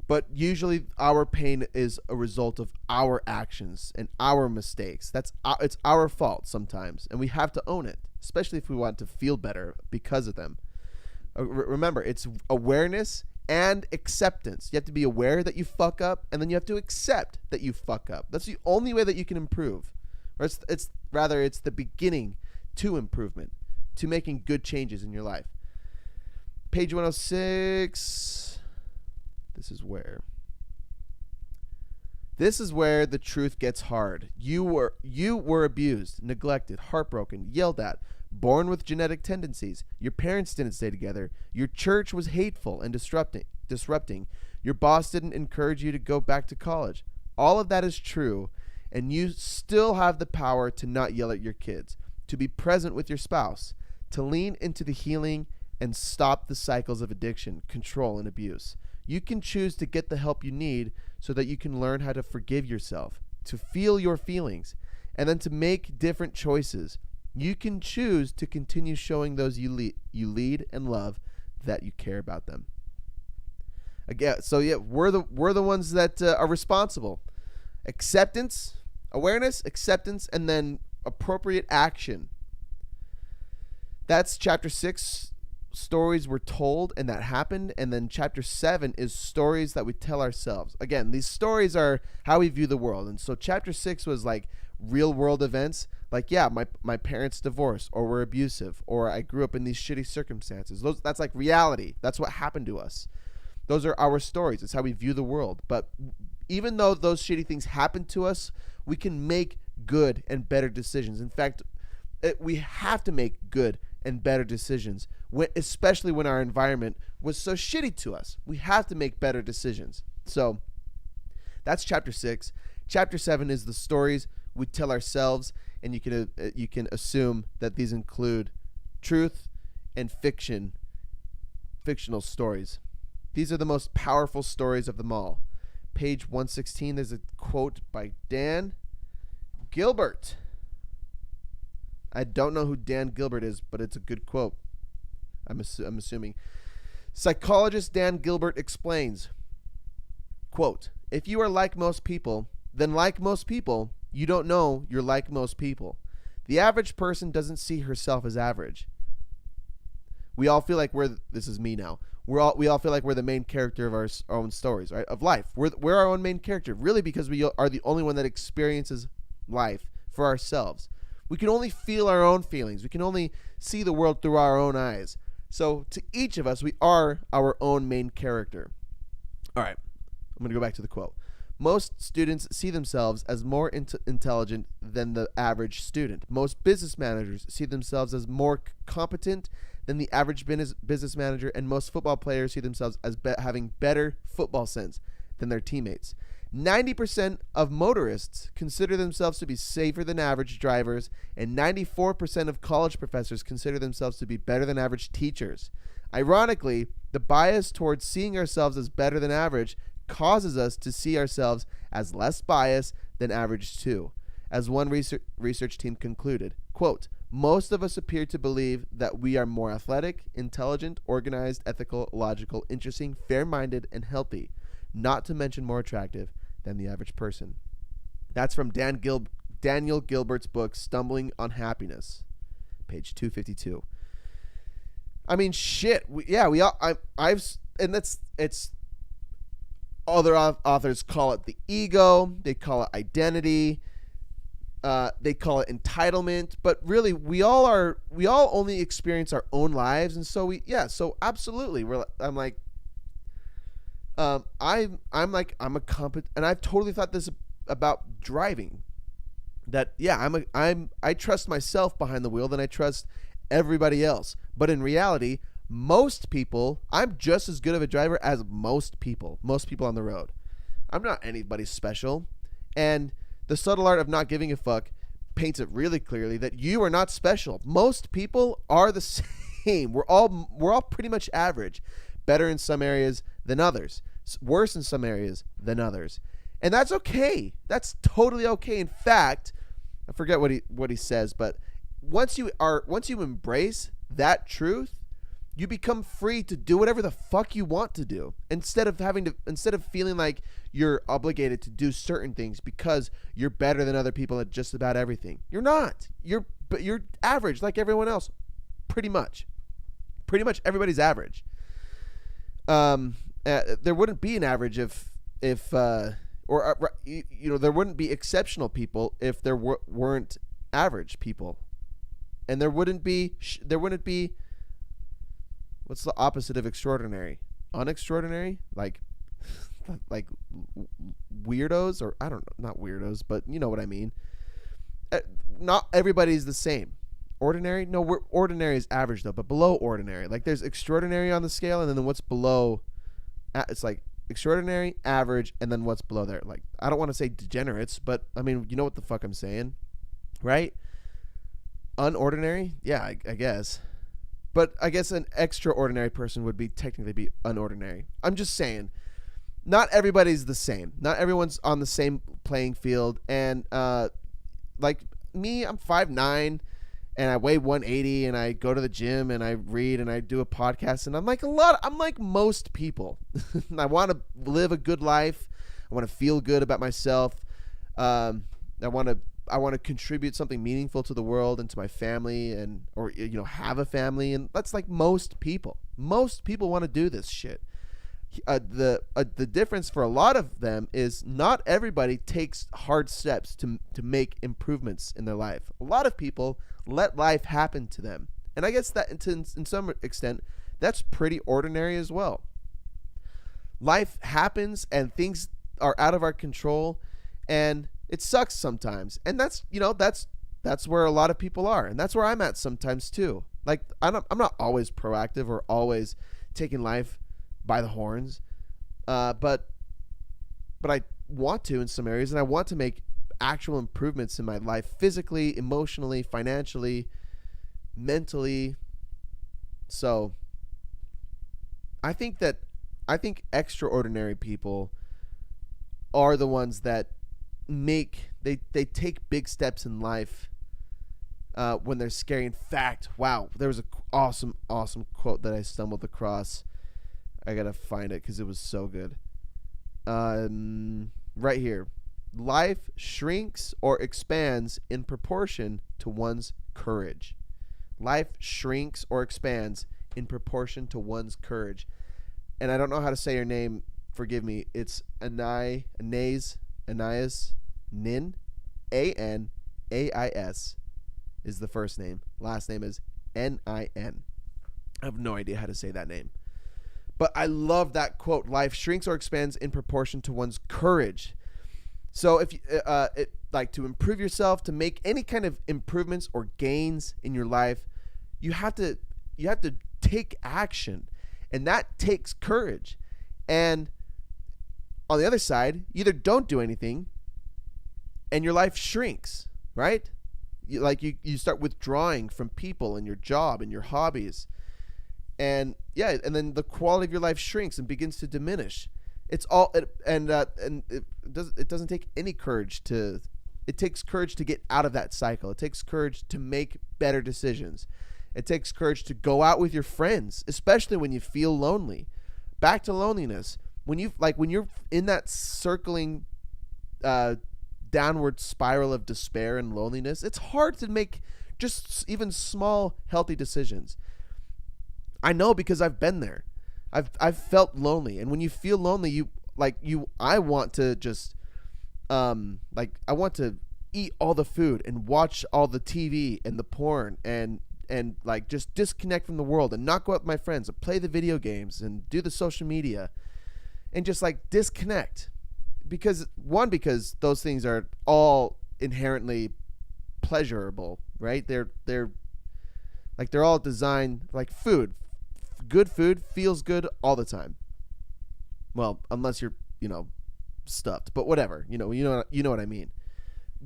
But usually our pain is a result of our actions and our mistakes. It's our fault sometimes, and we have to own it, especially if we want to feel better because of them. Remember, it's awareness and acceptance. You have to be aware that you fuck up, and then you have to accept that you fuck up. That's the only way that you can improve. Or it's the beginning to improvement, to making good changes in your life. Page 106. This is where the truth gets hard. You were abused, neglected, heartbroken, yelled at, born with genetic tendencies. Your parents didn't stay together. Your church was hateful and disrupting. Your boss didn't encourage you to go back to college. All of that is true, and you still have the power to not yell at your kids, to be present with your spouse, to lean into the healing and stop the cycles of addiction, control, and abuse. You can choose to get the help you need so that you can learn how to forgive yourself, to feel your feelings, and then to make different choices. You can choose to continue showing those you lead and love that you care about them. Again, so yeah, we're the ones that are responsible. Awareness, acceptance, and then appropriate action. That's chapter 6. stories were told and that happened, and then chapter 7 is stories that we tell ourselves. Again, these stories are how we view the world. And so chapter 6 was like real world events, like, yeah, my parents divorced or were abusive, or I grew up in these shitty circumstances. That's like reality. That's what happened to us. Those are our stories. It's how we view the world. But even though those shitty things happen to us, we can make good and better decisions. In fact, we have to make good and better decisions, especially when our environment was so shitty to us. We have to make better decisions. So that's chapter 6. Chapter 7 is the stories we tell ourselves, and you can assume that these include truth and fictional stories. These are the most powerful stories of them all. Page 116, there's a quote by Dan Gilbert. I don't know who Dan Gilbert is, but it's a good quote. I'm assuming. Psychologist Dan Gilbert explains, quote, "If you are like most people, then like most people, you don't know you're like most people. The average person doesn't see herself as average. We all feel like this is me now. We all feel like we're the main character of our own stories, right? Of life. We're our own main character, really, because we are the only one that experiences life for ourselves. We can only feel our own feelings. We can only see the world through our own eyes. So to each of us, we are our own main character." All right, I'm going to go back to the quote. "Most students see themselves as more intelligent than the average student. Most business managers see themselves as more competent than the average business manager, and most football players see themselves as having better football sense than their teammates. 90% of motorists consider themselves to be safer than average drivers, and 94% of college professors consider themselves to be better than average teachers. Ironically, the bias towards seeing ourselves as better than average causes us to see ourselves as less biased than average too. As one research team concluded, quote, "Most of us appear to believe that we are more athletic, intelligent, organized, ethical, logical, interesting, fair-minded, and healthy, not to mention more attractive than the average person." That's from Daniel Gilbert's book, Stumbling on Happiness, page 252. I mean, shit. Other authors call it the ego. They call it identity. They call it entitlement. But really, we all only experience our own lives, and so so absolutely, I'm a competent, and I've totally thought this about driving. That I trust myself behind the wheel than I trust everybody else. But in reality, most people, I'm just as good of a driver as most people on the road. I'm not anybody special. And The Subtle Art of Not Giving a Fuck paints it really clearly that you are not special. Most people are the same. We're all pretty much average. Better in some areas than others. Worse in some areas than others. And that's okay. That's totally okay. In fact, I forget what he says, but once you embrace that truth, you become free to do whatever the fuck you want to do, instead of feeling like you're obligated to do certain things because you're better than other people at just about everything. You're not. You're average like everyone else, pretty much. Pretty much everybody's average. There wouldn't be an average if there wouldn't be exceptional people if there weren't average people, and there wouldn't be what's the opposite of extraordinary? Unextraordinary? Like weirdos, or I don't know, not weirdos, but you know what I mean. Not everybody's the same. Ordinary? No, ordinary is average though, but below ordinary. Like there's extraordinary on the scale, and then what's below? It's like extraordinary, average, and then what's below there? Like I don't want to say degenerates, but I mean you know what the fuck I'm saying, right? Unordinary? Yeah, I guess. But I guess an extraordinary person would technically be unordinary. I'm just saying, not everybody's the same. Not everyone's on the same playing field. And like me, I'm 5'9", and I weigh 180, and I go to the gym, and I read, and I do a podcast, and I'm like most people. I want to live a good life. I want to feel good about myself. I I want to contribute something meaningful to the world and to my family, and or have a family, and that's like most people. Most people want to do this shit. The difference for a lot of them is not everybody takes hard steps to make improvements in their life. A lot of people let life happen to them, and I guess that in some extent that's pretty ordinary as well. Life happens and things are out of our control, and it sucks sometimes, and that's where a lot of people are, and that's where I'm at sometimes too. Like I'm not always proactive or always taking life by the horns, but I want to in some areas, and I want to make actual improvements in my life, physically, emotionally, financially, mentally. So I think extraordinary people are the ones that they take big steps in life when they're scary. In fact, wow, there was an awesome quote that I stumbled across. I gotta find it because it was so good. Right here. Life shrinks or expands in proportion to one's courage. Life shrinks or expands in proportion to one's courage. And I don't know how to say your name. Forgive me. It's Anais Nin. Anais is the first name. Last name is Nin. I have no idea how to say that name. But I love that quote. Life shrinks or expands in proportion to one's courage. So if you like to improve yourself, to make any kind of improvements or gains in your life, you have to take action, and that takes courage. And on the other side, you either don't do anything and your life shrinks, right? You start withdrawing from people and your job and your hobbies. And then the quality of your life shrinks and begins to diminish. It doesn't take any courage it takes courage to get out of that cycle. It takes courage to make better decisions. It takes courage to go out with your friends, especially when you feel lonely. Back to loneliness. When you're in that circling downward spiral of despair and loneliness, it's hard to make just even small healthy decisions. I know because I've been there. I've felt lonely, and when you feel lonely, I want to just I want to eat all the food and watch all the TV and the porn and like just disconnect from the world and not go out with my friends and play the video games and do the social media and just like disconnect, because those things are all inherently pleasurable, right? They're all designed like food. Good food feels good all the time. Well, unless you're, stuffed, but whatever, you know what I mean.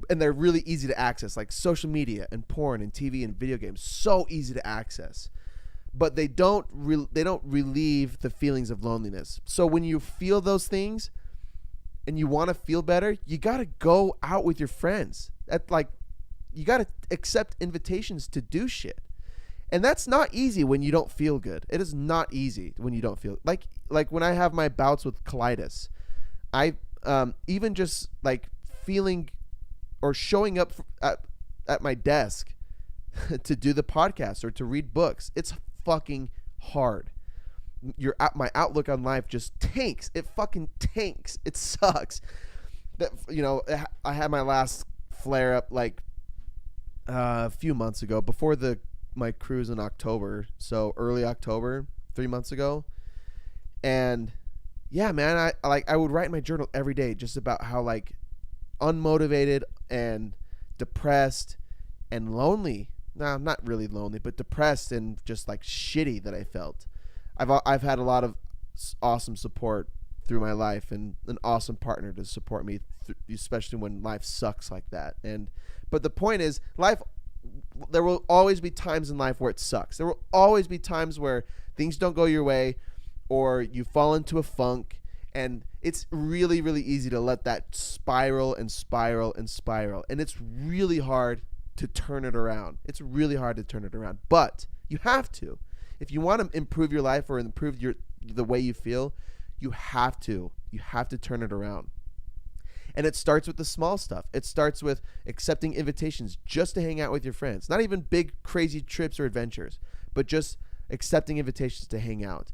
And they're really easy to access, like social media and porn and TV and video games, so easy to access. But they don't relieve the feelings of loneliness. So when you feel those things and you want to feel better, you got to go out with your friends. You got to accept invitations to do shit. And that's not easy when you don't feel good. It is not easy when you don't feel like when I have my bouts with colitis, I even just like feeling or showing up at my desk to do the podcast or to read books. It's fucking hard. My outlook on life just tanks. It fucking tanks. It sucks. That I had my last flare up like a few months ago before my cruise in October, so early October, 3 months ago. And yeah, man, I would write in my journal every day just about how like unmotivated and depressed and lonely. No, not really lonely, but depressed and just like shitty that I felt. I've had a lot of awesome support through my life and an awesome partner to support me, especially when life sucks like that. But the point is, there will always be times in life where it sucks. There will always be times where things don't go your way or you fall into a funk, and it's really, really easy to let that spiral and spiral and spiral. And it's really hard to turn it around. But you have to. If you want to improve your life or improve the way you feel, you have to turn it around. And it starts with the small stuff. It starts with accepting invitations just to hang out with your friends. Not even big, crazy trips or adventures, but just accepting invitations to hang out.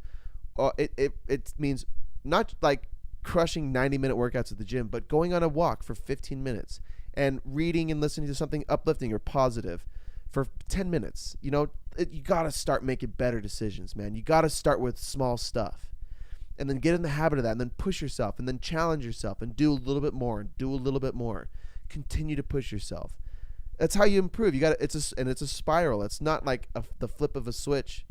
It means not like crushing 90-minute workouts at the gym, but going on a walk for 15 minutes and reading and listening to something uplifting or positive for 10 minutes. You know, you got to start making better decisions, man. You got to start with small stuff. And then get in the habit of that, and then push yourself, and then challenge yourself, and do a little bit more, and do a little bit more. Continue to push yourself. That's how you improve. You got it's a spiral. It's not like the flip of a switch.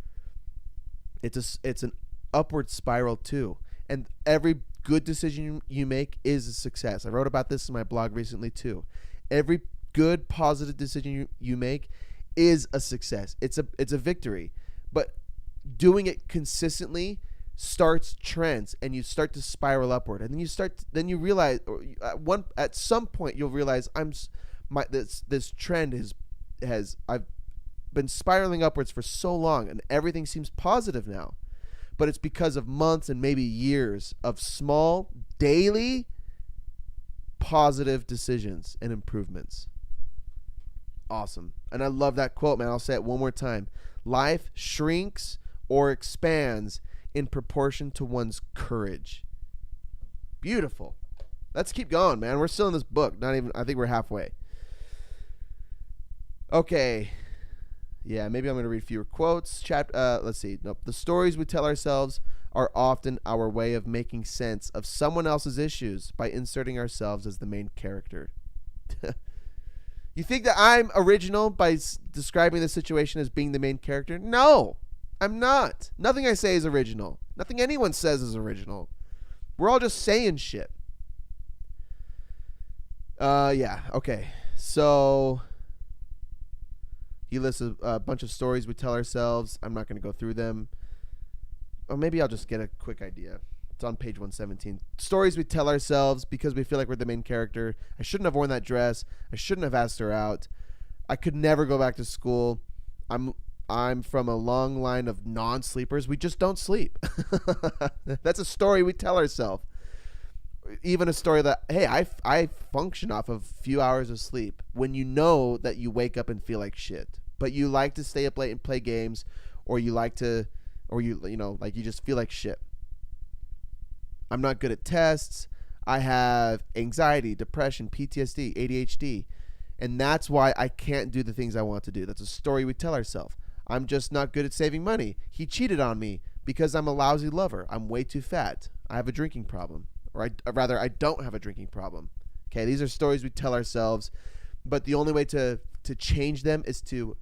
It's an upward spiral too. And every good decision you make is a success. I wrote about this in my blog recently too. Every good positive decision you make is a success. It's a victory. But doing it consistently starts trends, and you start to spiral upward, and then you realize, or at some point you'll realize this trend has I've been spiraling upwards for so long, and everything seems positive now, but it's because of months and maybe years of small daily positive decisions and improvements. Awesome. And I love that quote, man. I'll say it one more time. Life shrinks or expands in proportion to one's courage. Beautiful. Let's keep going, man. We're still in this book. I think we're halfway. Okay. Yeah, maybe I'm going to read fewer quotes. Let's see. Nope. The stories we tell ourselves are often our way of making sense of someone else's issues by inserting ourselves as the main character. You think that I'm original by describing the situation as being the main character? No. I'm not. Nothing I say is original. Nothing anyone says is original. We're all just saying shit. Yeah. Okay. So he lists a bunch of stories we tell ourselves. I'm not going to go through them. Or maybe I'll just get a quick idea. It's on page 117. Stories we tell ourselves because we feel like we're the main character. I shouldn't have worn that dress. I shouldn't have asked her out. I could never go back to school. I'm from a long line of non-sleepers. We just don't sleep. That's a story we tell ourselves. Even a story that, hey, I function off of a few hours of sleep, when you know that you wake up and feel like shit, but you like to stay up late and play games, or you just feel like shit. I'm not good at tests. I have anxiety, depression, PTSD, ADHD, and that's why I can't do the things I want to do. That's a story we tell ourselves. I'm just not good at saving money. He cheated on me because I'm a lousy lover. I'm way too fat. I have a drinking problem. Or I don't have a drinking problem. Okay, these are stories we tell ourselves, but the only way to change them is to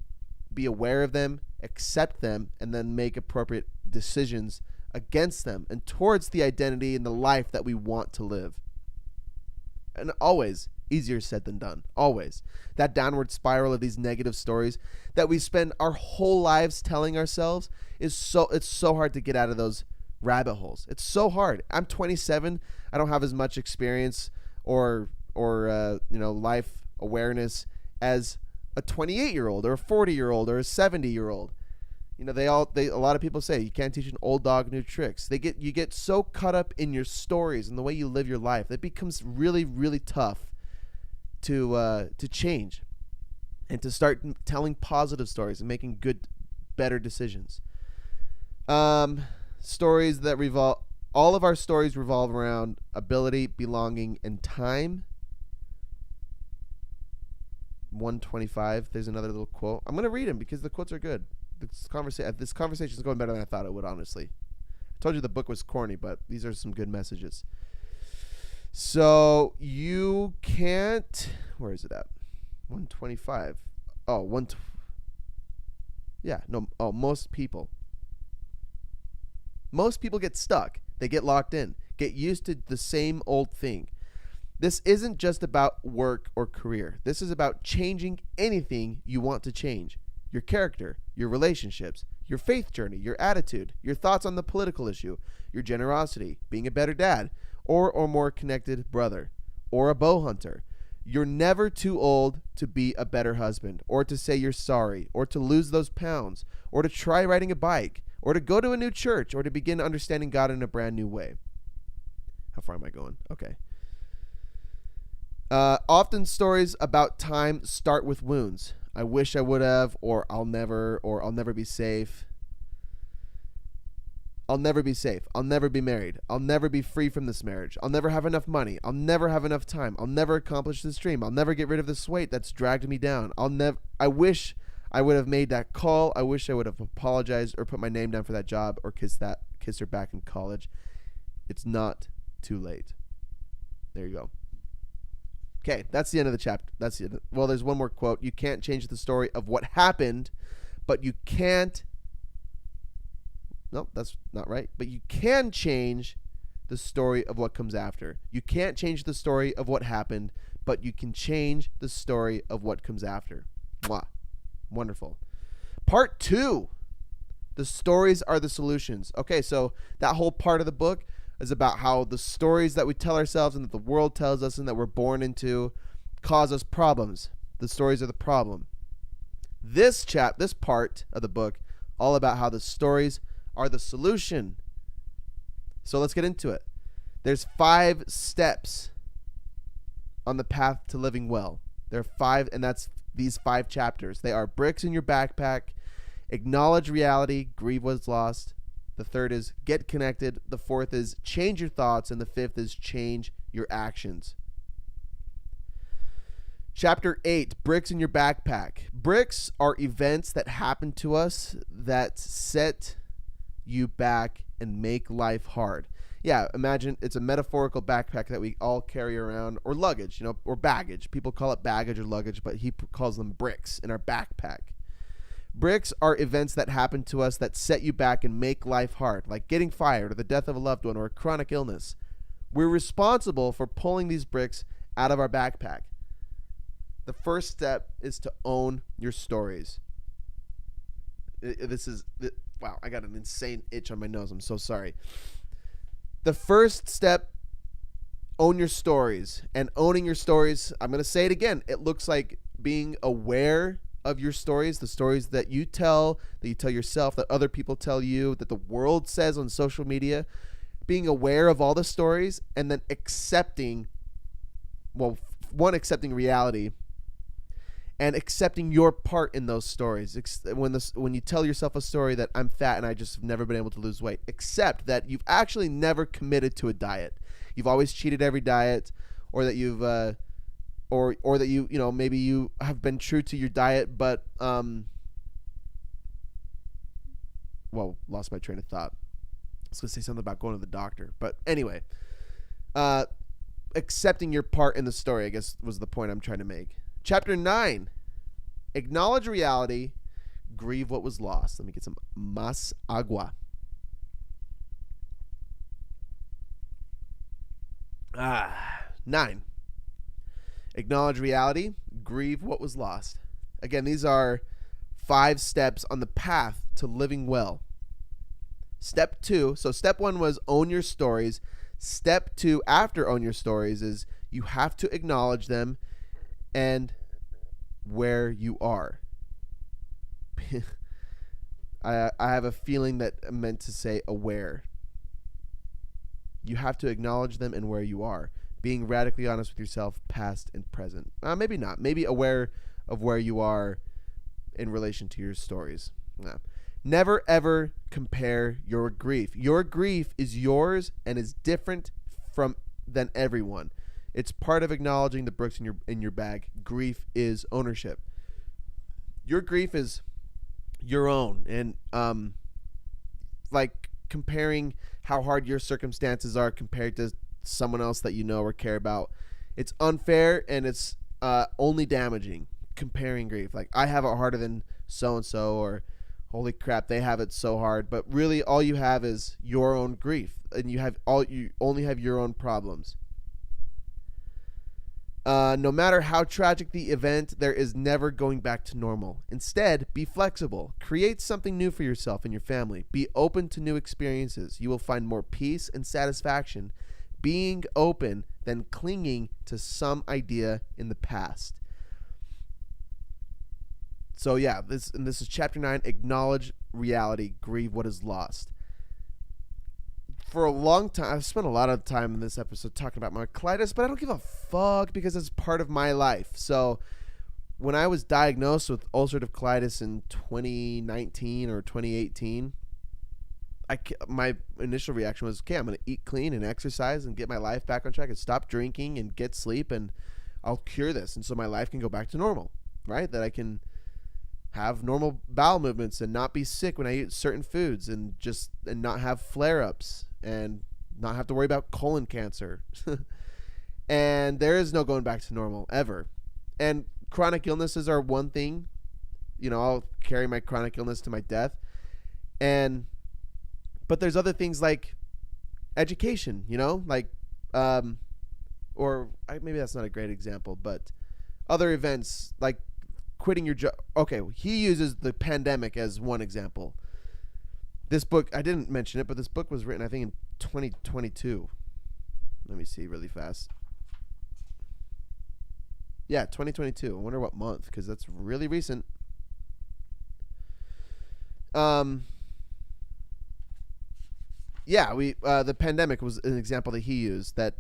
be aware of them, accept them, and then make appropriate decisions against them and towards the identity and the life that we want to live. And always easier said than done. Always. That downward spiral of these negative stories that we spend our whole lives telling ourselves it's so hard to get out of those rabbit holes. It's so hard. I'm 27. I don't have as much experience or life awareness as a 28-year-old or a 40-year-old or a 70-year-old. You know, a lot of people say you can't teach an old dog new tricks. You get so caught up in your stories and the way you live your life that it becomes really, really tough to change and to start telling positive stories and making better decisions. Stories that all of our stories revolve around ability, belonging, and time. 125. There's another little quote. I'm going to read them because the quotes are good. This conversation is going better than I thought it would, honestly. I told you the book was corny, but these are some good messages. So you can't... Where is it at? 125. Oh, most people. Most people get stuck. They get locked in. Get used to the same old thing. This isn't just about work or career. This is about changing anything you want to change. Your character, your relationships, your faith journey, your attitude, your thoughts on the political issue, your generosity, being a better dad, or more connected brother, or a bow hunter. You're never too old to be a better husband, or to say you're sorry, or to lose those pounds, or to try riding a bike, or to go to a new church, or to begin understanding God in a brand new way. How far am I going? Okay. Often stories about time start with wounds. I wish I would have, or I'll never be safe. I'll never be safe. I'll never be married. I'll never be free from this marriage. I'll never have enough money. I'll never have enough time. I'll never accomplish this dream. I'll never get rid of this weight that's dragged me down. I wish I would have made that call. I wish I would have apologized or put my name down for that job or kiss her back in college. It's not too late. There you go. Okay, that's the end of the chapter. That's the end. Well, there's one more quote. You can't change the story of what happened, but you can't. No, that's not right. But you can change the story of what comes after. You can't change the story of what happened, but you can change the story of what comes after. Mwah. Wonderful. Part 2. The stories are the solutions. Okay, so that whole part of the book is about how the stories that we tell ourselves and that the world tells us and that we're born into cause us problems. The stories are the problem. This part of the book, all about how the stories are the solution. So let's get into it. There's 5 steps on the path to living well. There are 5, and that's these 5 chapters. They are bricks in your backpack, acknowledge reality, grieve what's lost. The 3rd is get connected. The 4th is change your thoughts. And the 5th is change your actions. Chapter 8, bricks in your backpack. Bricks are events that happen to us that set you back and make life hard. Yeah, imagine it's a metaphorical backpack that we all carry around, or luggage, or baggage. People call it baggage or luggage, but he calls them bricks in our backpack. Bricks are events that happen to us that set you back and make life hard, like getting fired or the death of a loved one or a chronic illness. We're responsible for pulling these bricks out of our backpack. The first step is to own your stories. Wow, I got an insane itch on my nose. I'm so sorry. The first step, own your stories. And owning your stories, I'm going to say it again. It looks like being aware of your stories, the stories that you tell yourself, that other people tell you, that the world says on social media. Being aware of all the stories and then accepting reality and accepting your part in those stories. When you tell yourself a story that I'm fat and I just have never been able to lose weight, accept that you've actually never committed to a diet. You've always cheated every diet, or that you've or that you maybe you have been true to your diet, but lost my train of thought. I was going to say something about going to the doctor, but anyway, accepting your part in the story, I guess, was the point I'm trying to make. Chapter 9, acknowledge reality, grieve what was lost. Let me get some mas agua. 9, acknowledge reality, grieve what was lost. Again, these are 5 steps on the path to living well. Step 2, so step 1 was own your stories. Step 2 after own your stories is you have to acknowledge them and where you are. I have a feeling that I meant to say aware. You have to acknowledge them and where you are. Being radically honest with yourself, past and present. Maybe not. Maybe aware of where you are in relation to your stories. Never ever compare your grief. Your grief is yours and is different than everyone. It's part of acknowledging the bricks in your bag. Grief is ownership. Your grief is your own, and like comparing how hard your circumstances are compared to someone else that you know or care about, it's unfair and it's only damaging. Comparing grief, like I have it harder than so and so, or holy crap, they have it so hard. But really, all you have is your own grief, and you only have your own problems. No matter how tragic the event, there is never going back to normal. Instead, be flexible. Create something new for yourself and your family. Be open to new experiences. You will find more peace and satisfaction being open than clinging to some idea in the past. So yeah, this is chapter 9, acknowledge reality, grieve what is lost. for a long time, I've spent a lot of time in this episode talking about my colitis, but I don't give a fuck because it's part of my life. So when I was diagnosed with ulcerative colitis in 2019 or 2018, my initial reaction was, okay, I'm going to eat clean and exercise and get my life back on track and stop drinking and get sleep, and I'll cure this. And so my life can go back to normal, right? That I can have normal bowel movements and not be sick when I eat certain foods, and not have flare-ups and not have to worry about colon cancer. And there is no going back to normal ever. And chronic illnesses are one thing. I'll carry my chronic illness to my death. But there's other things like education, maybe that's not a great example, but other events like quitting your job. Okay, he uses the pandemic as one example. This book, I didn't mention it, but this book was written, I think, in 2022. Let me see really fast. Yeah, 2022. I wonder what month, because that's really recent. Yeah, the pandemic was an example that he used, that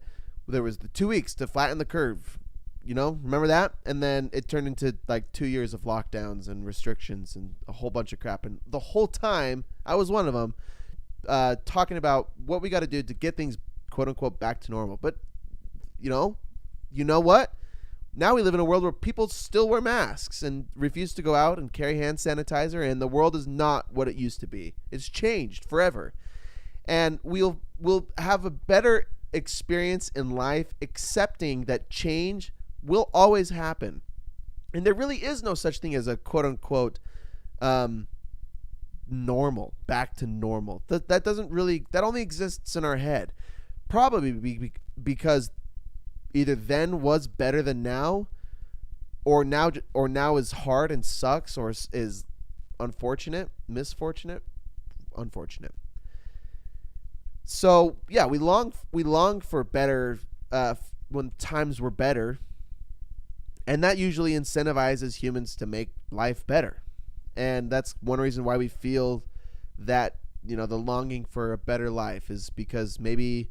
there was the 2 weeks to flatten the curve. Remember that? And then it turned into like 2 years of lockdowns and restrictions and a whole bunch of crap. And the whole time, I was one of them, talking about what we got to do to get things, quote unquote, back to normal. But, you know what? Now we live in a world where people still wear masks and refuse to go out and carry hand sanitizer, and the world is not what it used to be. It's changed forever. And we'll have a better experience in life accepting that change will always happen. And there really is no such thing as a quote-unquote normal, back to normal. That only exists in our head. Probably because either then was better than now, or now is hard and sucks, or is unfortunate, misfortunate, unfortunate. So yeah, we long for better when times were better, and that usually incentivizes humans to make life better. And that's one reason why we feel that the longing for a better life is because maybe,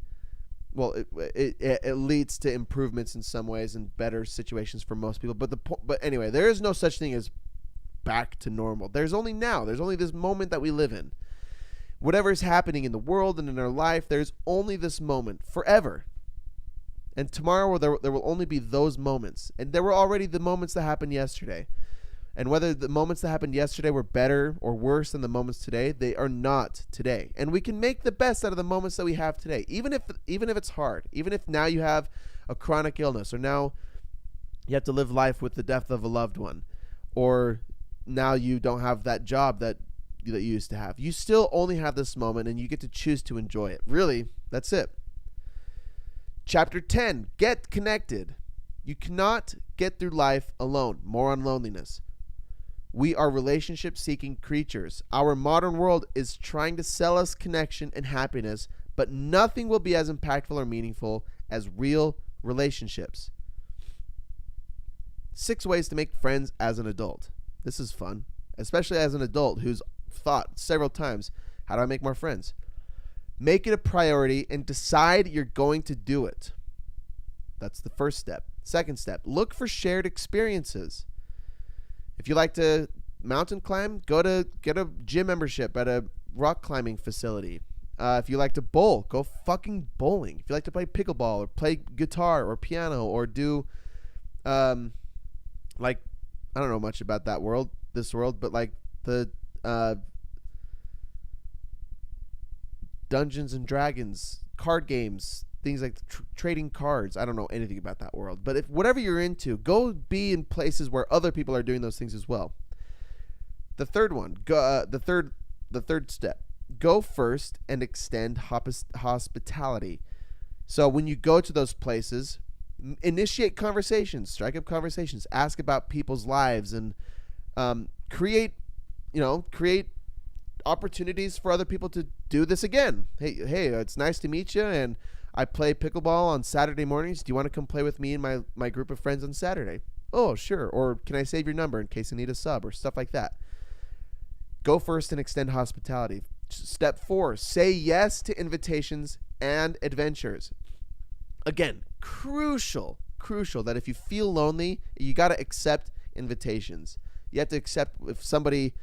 well, it leads to improvements in some ways and better situations for most people. But anyway, there is no such thing as back to normal. There's only now. There's only this moment that we live in. Whatever is happening in the world and in our life, there's only this moment forever. And tomorrow there will only be those moments. And there were already the moments that happened yesterday. And whether the moments that happened yesterday were better or worse than the moments today, they are not today. And we can make the best out of the moments that we have today, even if it's hard, even if now you have a chronic illness, or now you have to live life with the death of a loved one, or now you don't have that job that you used to have. You still only have this moment, and you get to choose to enjoy it. Really, that's it. Chapter 10, get connected. You cannot get through life alone. More on loneliness. We are relationship-seeking creatures. Our modern world is trying to sell us connection and happiness, but nothing will be as impactful or meaningful as real relationships. 6 ways to make friends as an adult. This is fun, especially as an adult who's thought several times, how do I make more friends? Make it a priority and decide you're going to do it. That's the first step. Second step, look for shared experiences. If you like to mountain climb, get a gym membership at a rock climbing facility. If you like to bowl, go fucking bowling. If you like to play pickleball or play guitar or piano or do, I don't know much about this world, but like the Dungeons and Dragons, card games, things like trading cards. I don't know anything about that world, but if whatever you're into, go be in places where other people are doing those things as well. The third one, the third step, go first and extend hospitality. So when you go to those places, initiate conversations, strike up conversations, ask about people's lives, and create opportunities for other people to do this again. Hey, it's nice to meet you, and I play pickleball on Saturday mornings. Do you want to come play with me and my group of friends on Saturday? Oh, sure. Or can I save your number in case I need a sub, or stuff like that. Go first and extend hospitality. Step 4, say yes to invitations and adventures. Again, crucial that if you feel lonely, you got to accept invitations. You have to accept if somebody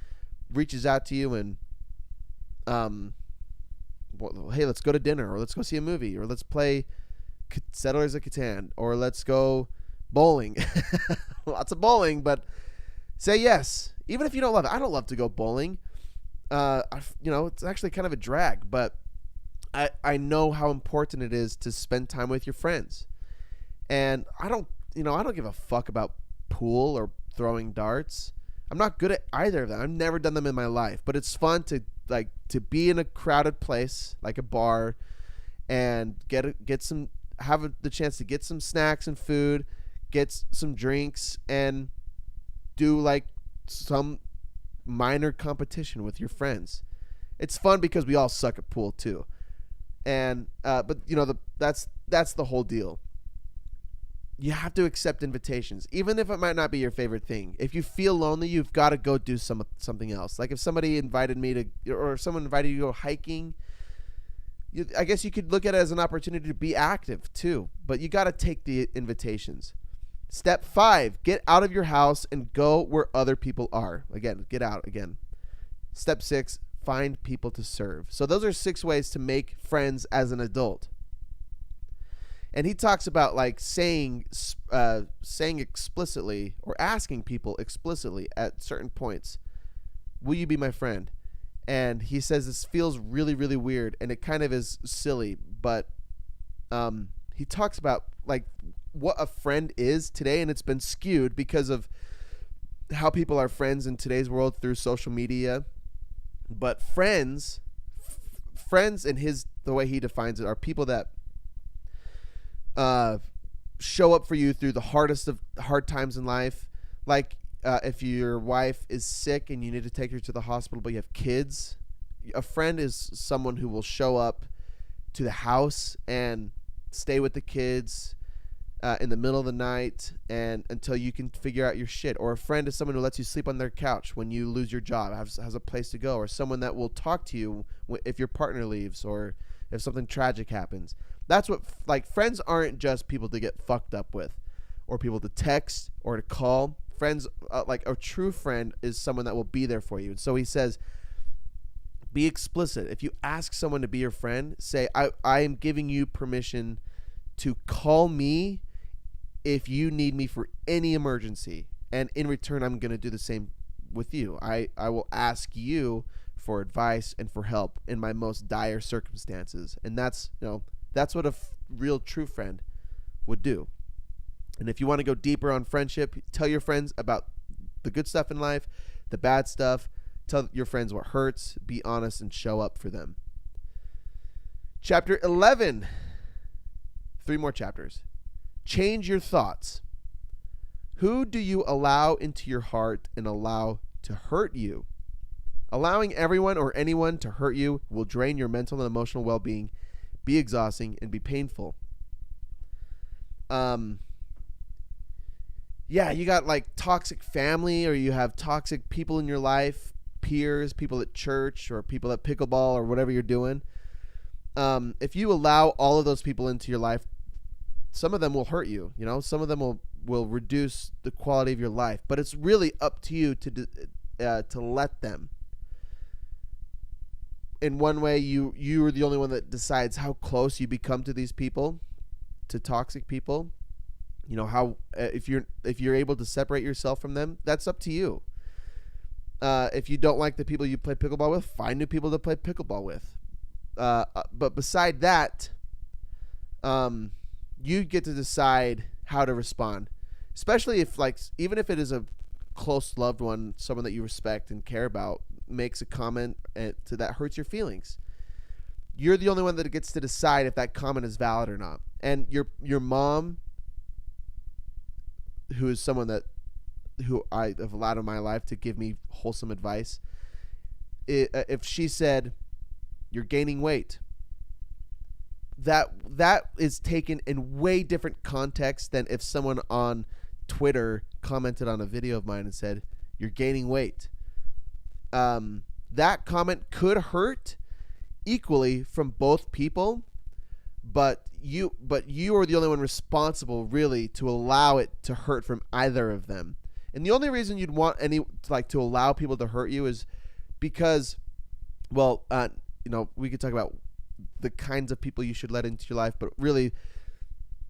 reaches out to you and, well, hey, let's go to dinner, or let's go see a movie, or let's play Settlers of Catan, or let's go bowling. Lots of bowling, but say yes. Even if you don't love it. I don't love to go bowling. It's actually kind of a drag, but I know how important it is to spend time with your friends. And I don't give a fuck about pool or throwing darts. I'm not good at either of them. I've never done them in my life, but it's fun to be in a crowded place like a bar and have the chance to get some snacks and food, get some drinks, and do like some minor competition with your friends. It's fun because we all suck at pool too. And but that's the whole deal. You have to accept invitations, even if it might not be your favorite thing. If you feel lonely, you've got to go do something else. Like if somebody invited me or someone invited you to go hiking, I guess you could look at it as an opportunity to be active too. But you got to take the invitations. Step 5, get out of your house and go where other people are. Again, get out again. Step 6, find people to serve. So those are 6 ways to make friends as an adult. And he talks about like saying explicitly or asking people explicitly at certain points, will you be my friend? And he says this feels really, really weird, and it kind of is silly, but he talks about like what a friend is today, and it's been skewed because of how people are friends in today's world through social media. But friends in the way he defines it, are people that show up for you through the hard times in life. Like if your wife is sick and you need to take her to the hospital, but you have kids, a friend is someone who will show up to the house and stay with the kids in the middle of the night and until you can figure out your shit. Or a friend is someone who lets you sleep on their couch when you lose your job, has a place to go, or someone that will talk to you if your partner leaves or if something tragic happens. That's what, like, friends aren't just people to get fucked up with or people to text or to call. Friends, like a true friend is someone that will be there for you. And so he says, be explicit. If you ask someone to be your friend, say, I am giving you permission to call me if you need me for any emergency. And in return, I'm going to do the same with you. I will ask you for advice and for help in my most dire circumstances. And that's what a real true friend would do. And if you want to go deeper on friendship, tell your friends about the good stuff in life, the bad stuff. Tell your friends what hurts. Be honest and show up for them. Chapter 11. 3 more chapters. Change your thoughts. Who do you allow into your heart and allow to hurt you? Allowing everyone or anyone to hurt you will drain your mental and emotional well-being, be exhausting, and be painful. You got like toxic family, or you have toxic people in your life, peers, people at church, or people at pickleball, or whatever you're doing. If you allow all of those people into your life, some of them will hurt you. Some of them will reduce the quality of your life. But it's really up to you to let them. In one way, you are the only one that decides how close you become to these people, to toxic people. How if you're able to separate yourself from them, that's up to you. If you don't like the people you play pickleball with, find new people to play pickleball with. But beside that, you get to decide how to respond, especially if, like, even if it is a close loved one, someone that you respect and care about, makes a comment that hurts your feelings. You're the only one that gets to decide if that comment is valid or not. And your mom, who is someone who I have allowed in my life to give me wholesome advice, if she said, you're gaining weight, that is taken in way different context than if someone on Twitter commented on a video of mine and said, you're gaining weight. that comment could hurt equally from both people, but you are the only one responsible really to allow it to hurt from either of them. And the only reason you'd want to allow people to hurt you is because, well, we could talk about the kinds of people you should let into your life, but really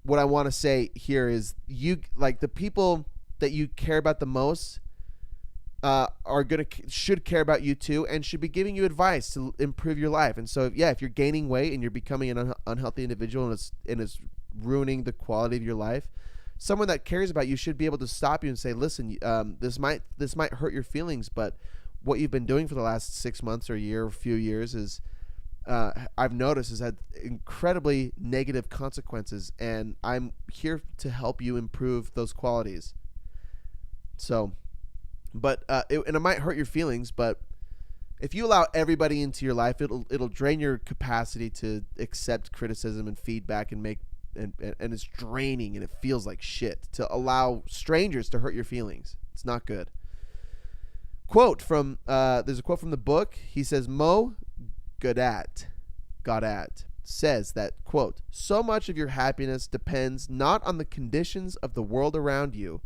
what I want to say here is the people that you care about the most should care about you too, and should be giving you advice to improve your life. And so if you're gaining weight and you're becoming an unhealthy individual and it's ruining the quality of your life, someone that cares about you should be able to stop you and say, listen, this might hurt your feelings, but what you've been doing for the last 6 months or a year or a few years is I've noticed has had incredibly negative consequences, and I'm here to help you improve those qualities. So, but it might hurt your feelings, but if you allow everybody into your life, it'll drain your capacity to accept criticism and feedback and it's draining, and it feels like shit to allow strangers to hurt your feelings. It's not good. There's a quote from the book. He says, Mo Gaudat says that, quote, so much of your happiness depends not on the conditions of the world around you,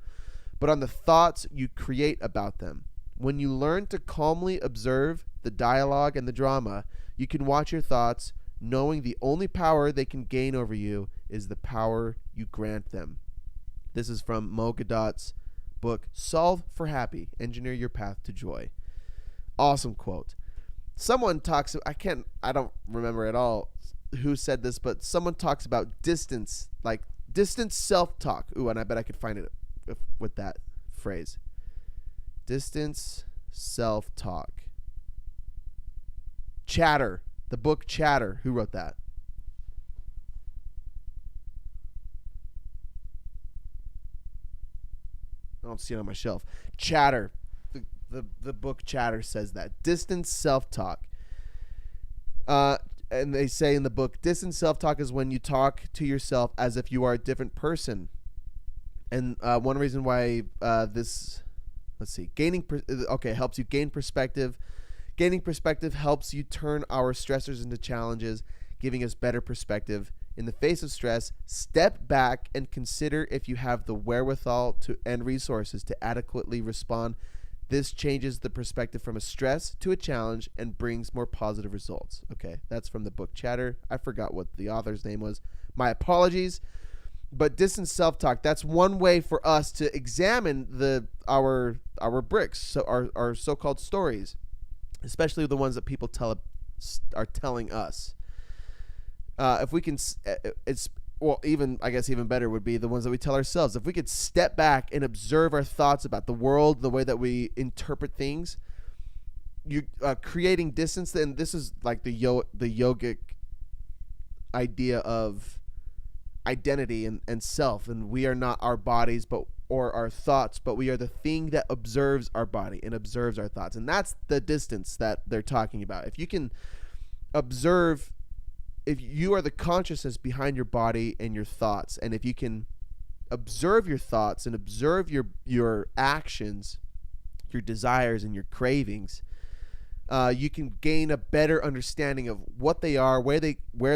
but on the thoughts you create about them. When you learn to calmly observe the dialogue and the drama, you can watch your thoughts, knowing the only power they can gain over you is the power you grant them. This is from Mo Gaudat's book, Solve for Happy, Engineer Your Path to Joy. Awesome quote. Someone talks, I don't remember at all who said this, but someone talks about distance, like distance self-talk. Ooh, and I bet I could find it with that phrase. Distance self-talk. Chatter. The book Chatter. Who wrote that? I don't see it on my shelf. Chatter. The book Chatter says that. Distance self-talk. And they say in the book, distance self-talk is when you talk to yourself as if you are a different person. And one reason why helps you gain perspective. Gaining perspective helps you turn our stressors into challenges, giving us better perspective. In the face of stress, step back and consider if you have the wherewithal and resources to adequately respond. This changes the perspective from a stress to a challenge and brings more positive results. Okay, that's from the book Chatter. I forgot what the author's name was. My apologies. But distance self-talk, that's one way for us to examine our bricks, so our so-called stories, especially the ones that people are telling us. If we can, even better would be the ones that we tell ourselves. If we could step back and observe our thoughts about the world, the way that we interpret things, you creating distance. Then this is like the yogic idea of identity and self, and we are not our bodies or our thoughts, but we are the thing that observes our body and observes our thoughts. And that's the distance that they're talking about. If you can observe, if you are the consciousness behind your body and your thoughts, and if you can observe your thoughts and observe your actions, your desires and your cravings, you can gain a better understanding of what they are, where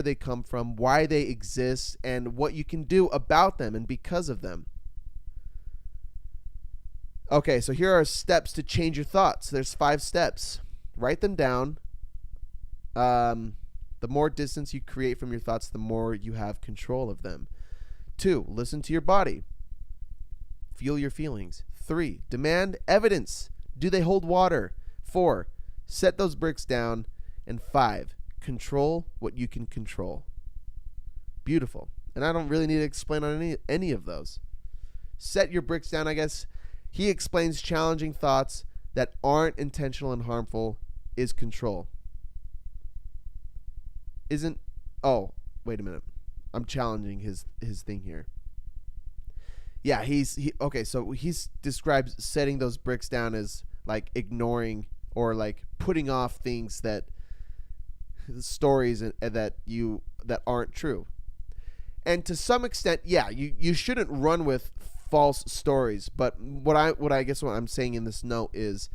they come from, why they exist, and what you can do about them and because of them. Okay, so here are steps to change your thoughts. There's 5 steps. Write them down. The more distance you create from your thoughts, the more you have control of them. 2, listen to your body. Feel your feelings. 3, demand evidence. Do they hold water? 4, set those bricks down. And 5, control what you can control. Beautiful. And I don't really need to explain on any of those. Set your bricks down, I guess. He explains challenging thoughts that aren't intentional and harmful is control. Wait a minute. I'm challenging his thing here. Yeah, so he describes setting those bricks down as like ignoring or like putting off things stories that aren't true. And to some extent, yeah, you shouldn't run with false stories, but what I'm saying in this note is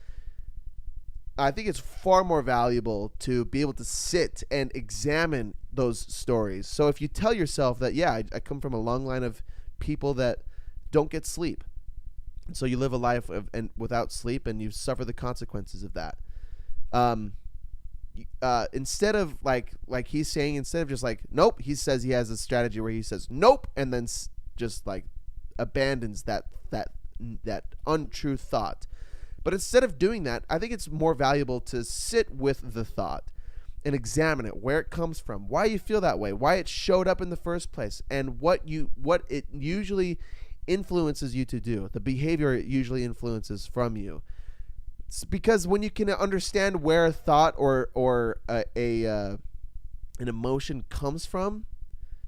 I think it's far more valuable to be able to sit and examine those stories. So if you tell yourself that, yeah, I come from a long line of people that don't get sleep, so you live a life and without sleep, and you suffer the consequences of that. Instead of like he's saying, instead of just like nope, he says he has a strategy where he says nope, and then just like abandons that untrue thought. But instead of doing that, I think it's more valuable to sit with the thought and examine it, where it comes from, why you feel that way, why it showed up in the first place, and what it usually influences you to do, the behavior it usually influences from you. It's because when you can understand where a thought or an emotion comes from,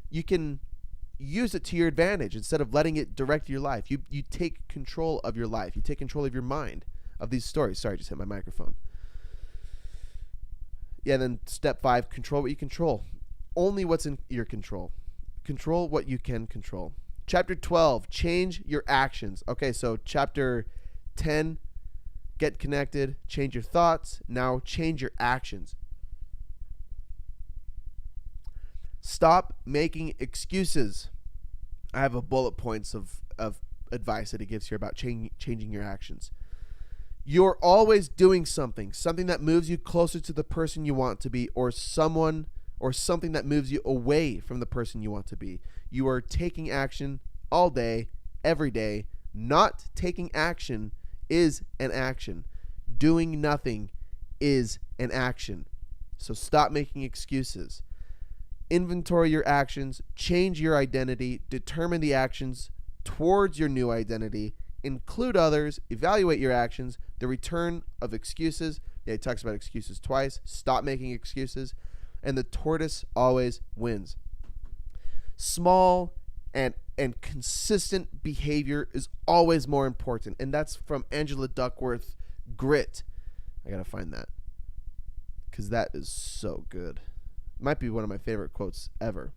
you can use it to your advantage instead of letting it direct your life. You take control of your life. You take control of your mind, of these stories. Sorry, I just hit my microphone. Yeah, then step 5, control what you control. Only what's in your control. Control what you can control. Chapter 12, change your actions. Okay, so chapter 10, get connected, change your thoughts. Now change your actions. Stop making excuses. I have a bullet points of advice that he gives here about changing your actions. You're always doing something that moves you closer to the person you want to be, or someone or something that moves you away from the person you want to be. You are taking action all day, every day. Not taking action is an action. Doing nothing is an action. So stop making excuses. Inventory your actions, change your identity, determine the actions towards your new identity, include others, evaluate your actions, the return of excuses. Yeah, he talks about excuses twice. Stop making excuses. And the tortoise always wins. Small and consistent behavior is always more important. And that's from Angela Duckworth, Grit. I got to find that because that is so good. Might be one of my favorite quotes ever.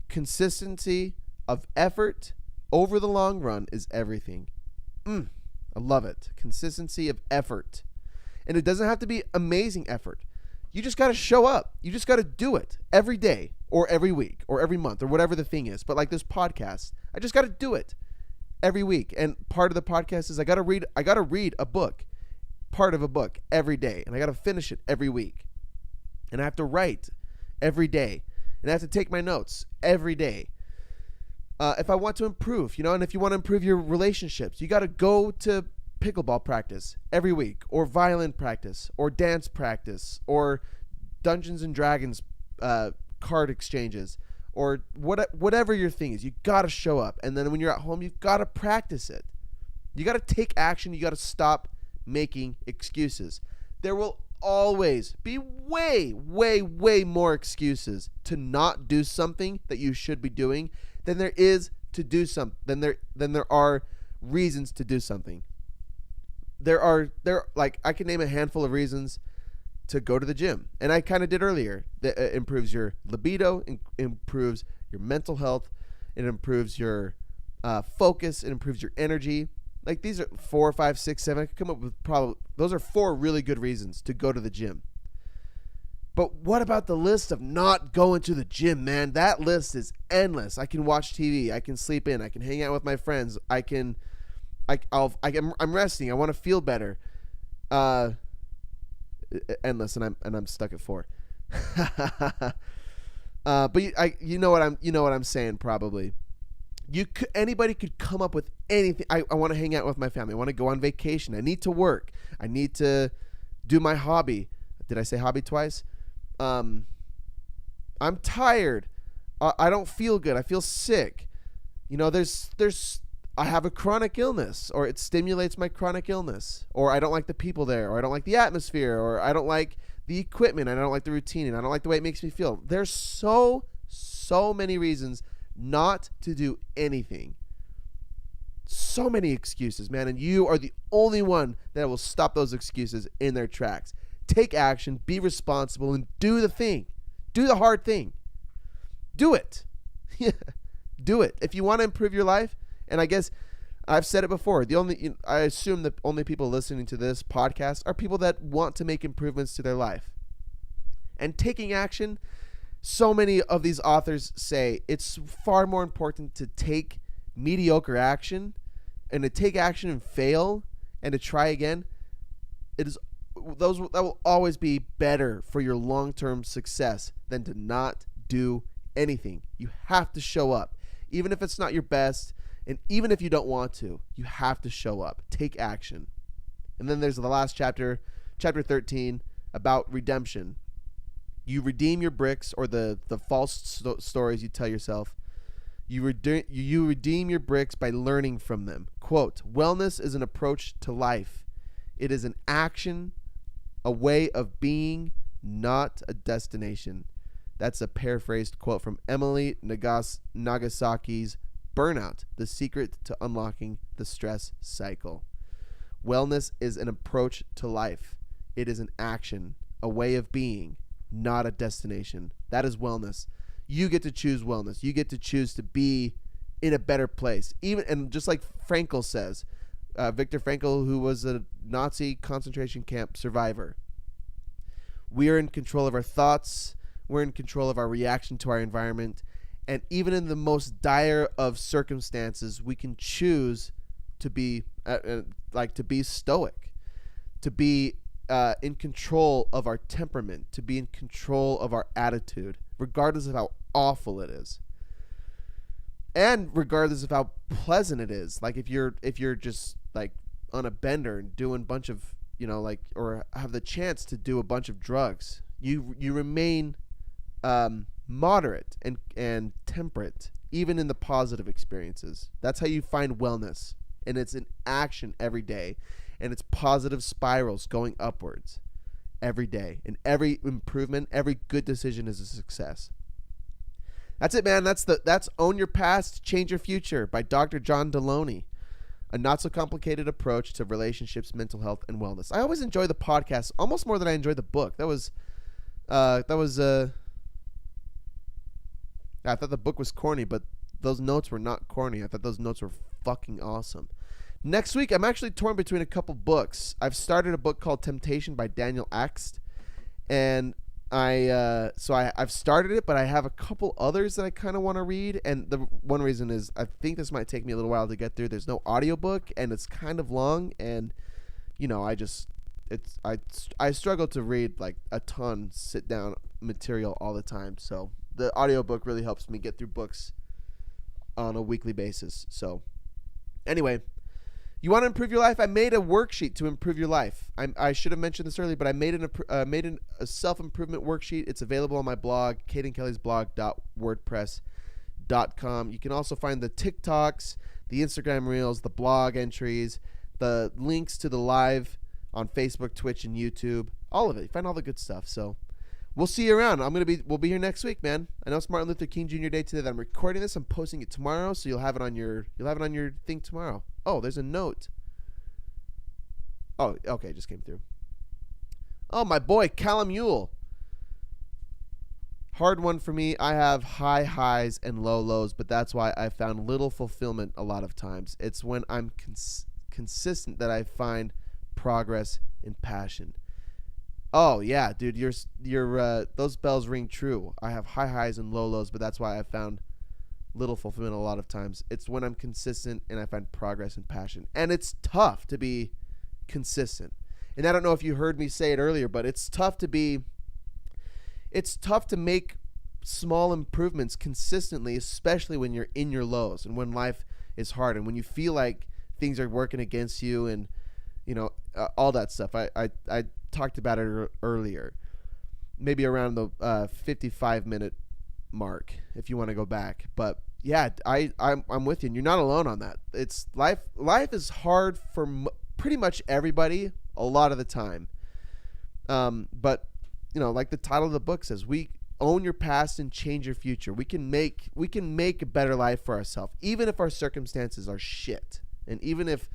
Consistency of effort over the long run is everything. I love it. Consistency of effort. And it doesn't have to be amazing effort. You just got to show up. You just got to do it every day or every week or every month or whatever the thing is. But like this podcast, I just got to do it every week. And part of the podcast is I got to read a book, part of a book every day. And I got to finish it every week. And I have to write every day. And I have to take my notes every day. If I want to improve, and if you want to improve your relationships, you got to go to pickleball practice every week, or violin practice, or dance practice, or Dungeons and Dragons card exchanges, or whatever your thing is. You got to show up. And then when you're at home, you've got to practice it. You got to take action. You got to stop making excuses. There will always be way, way, way more excuses to not do something that you should be doing than there is to do something. Than there are reasons to do something. I can name a handful of reasons to go to the gym, and I kind of did earlier. That improves your libido, improves your mental health, it improves your focus, it improves your energy. Like these are 4, 5, 6, 7. I could come up with those are 4 really good reasons to go to the gym. But what about the list of not going to the gym, man? That list is endless. I can watch TV. I can sleep in. I can hang out with my friends. I'm resting. I want to feel better. Endless, and I'm stuck at 4. But you know what I'm saying probably. Anybody could come up with anything. I want to hang out with my family. I want to go on vacation. I need to work. I need to do my hobby. Did I say hobby twice? I'm tired. I don't feel good. I feel sick. I have a chronic illness, or it stimulates my chronic illness, or I don't like the people there, or I don't like the atmosphere, or I don't like the equipment, and I don't like the routine, and I don't like the way it makes me feel. There's so many reasons not to do anything. So many excuses, man, and you are the only one that will stop those excuses in their tracks. Take action, be responsible, and do the thing. Do the hard thing. Do it. Do it. If you want to improve your life, and I guess I've said it before. I assume the only people listening to this podcast are people that want to make improvements to their life. And taking action, so many of these authors say it's far more important to take mediocre action and to take action and fail and to try again. That will always be better for your long-term success than to not do anything. You have to show up, even if it's not your best, and even if you don't want to. You have to show up. Take action. And then there's the last chapter, chapter 13, about redemption. You redeem your bricks, or the false stories you tell yourself. You redeem your bricks by learning from them. Quote, wellness is an approach to life. It is an action, a way of being, not a destination. That's a paraphrased quote from Emily Nagasaki's Burnout, The Secret to Unlocking the Stress Cycle. Wellness is an approach to life. It is an action, a way of being, not a destination. That is wellness. You get to choose wellness. You get to choose to be in a better place. And just like Frankl says, Viktor Frankl, who was a Nazi concentration camp survivor, we are in control of our thoughts. We're in control of our reaction to our environment. And even in the most dire of circumstances, we can choose to be to be stoic, to be in control of our temperament, to be in control of our attitude, regardless of how awful it is, and regardless of how pleasant it is. Like if you're just like on a bender and doing a bunch of, or have the chance to do a bunch of drugs, you remain moderate and temperate, even in the positive experiences. That's how you find wellness, and it's an action every day, and it's positive spirals going upwards every day, and every improvement, every good decision is a success. That's it, man. That's Own Your Past, Change Your Future by Dr. John Deloney. A not so complicated approach to relationships, mental health, and wellness. I always enjoy the podcast almost more than I enjoy the book. I thought the book was corny, but those notes were not corny. I thought those notes were fucking awesome. Next week, I'm actually torn between a couple books. I've started a book called Temptation by Daniel Axt, and I've started it, but I have a couple others that I kind of want to read. And the one reason is I think this might take me a little while to get through. There's no audiobook, and it's kind of long, and I struggle to read like a ton sit down material all the time. So the audiobook really helps me get through books on a weekly basis. So anyway, you want to improve your life? I made a worksheet to improve your life. I should have mentioned this earlier, but I made a self-improvement worksheet. It's available on my blog, cadenkellysblog.wordpress.com. You can also find the TikToks, the Instagram Reels, the blog entries, the links to the live on Facebook, Twitch, and YouTube. All of it. You find all the good stuff. So we'll see you around. We'll be here next week, man. I know it's Martin Luther King Jr. Day today that I'm recording this. I'm posting it tomorrow, so you'll have it on your thing tomorrow. Oh, there's a note. Oh, okay, it just came through. Oh, my boy, Callum Ewell. Hard one for me. I have high highs and low lows, but that's why I found little fulfillment a lot of times. It's when I'm consistent that I find progress and passion. Oh yeah, dude, your those bells ring true. I have high highs and low lows, but that's why I found little fulfillment a lot of times. It's when I'm consistent and I find progress and passion. And it's tough to be consistent. And I don't know if you heard me say it earlier, but it's tough to make small improvements consistently, especially when you're in your lows and when life is hard and when you feel like things are working against you and all that stuff. I talked about it earlier, maybe around the 55-minute mark if you want to go back. But yeah, I'm with you, and you're not alone on that. It's life is hard for pretty much everybody a lot of the time. But like the title of the book says, we own your past and change your future. We can make a better life for ourselves, even if our circumstances are shit, and even if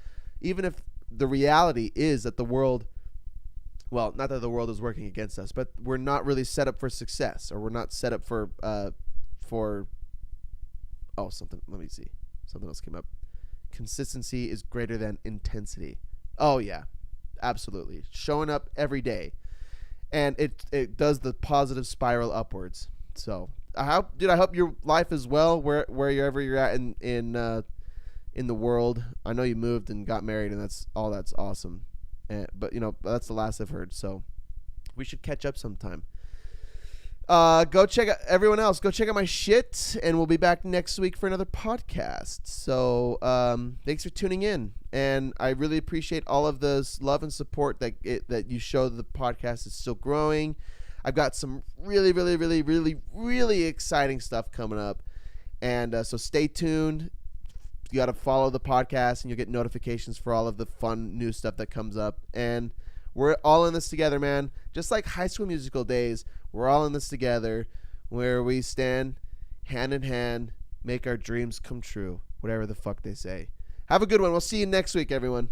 the reality is that the world, well, not that the world is working against us, but we're not really set up for success, or we're not set up for something. Let me see. Something else came up. consistency is greater than intensity. Oh yeah, absolutely. Showing up every day, and it does the positive spiral upwards. So I hope your life is well wherever you're at in the world. I know you moved and got married, and that's awesome. But that's the last I've heard. So we should catch up sometime. Go check out everyone else. Go check out my shit, and we'll be back next week for another podcast. So thanks for tuning in, and I really appreciate all of the love and support that you show. The podcast is still growing. I've got some really, really, really, really, really exciting stuff coming up, and so stay tuned. You got to follow the podcast, and you'll get notifications for all of the fun new stuff that comes up. And we're all in this together, man. Just like High School Musical days, we're all in this together, where we stand hand in hand, make our dreams come true, whatever the fuck they say. Have a good one. We'll see you next week, everyone.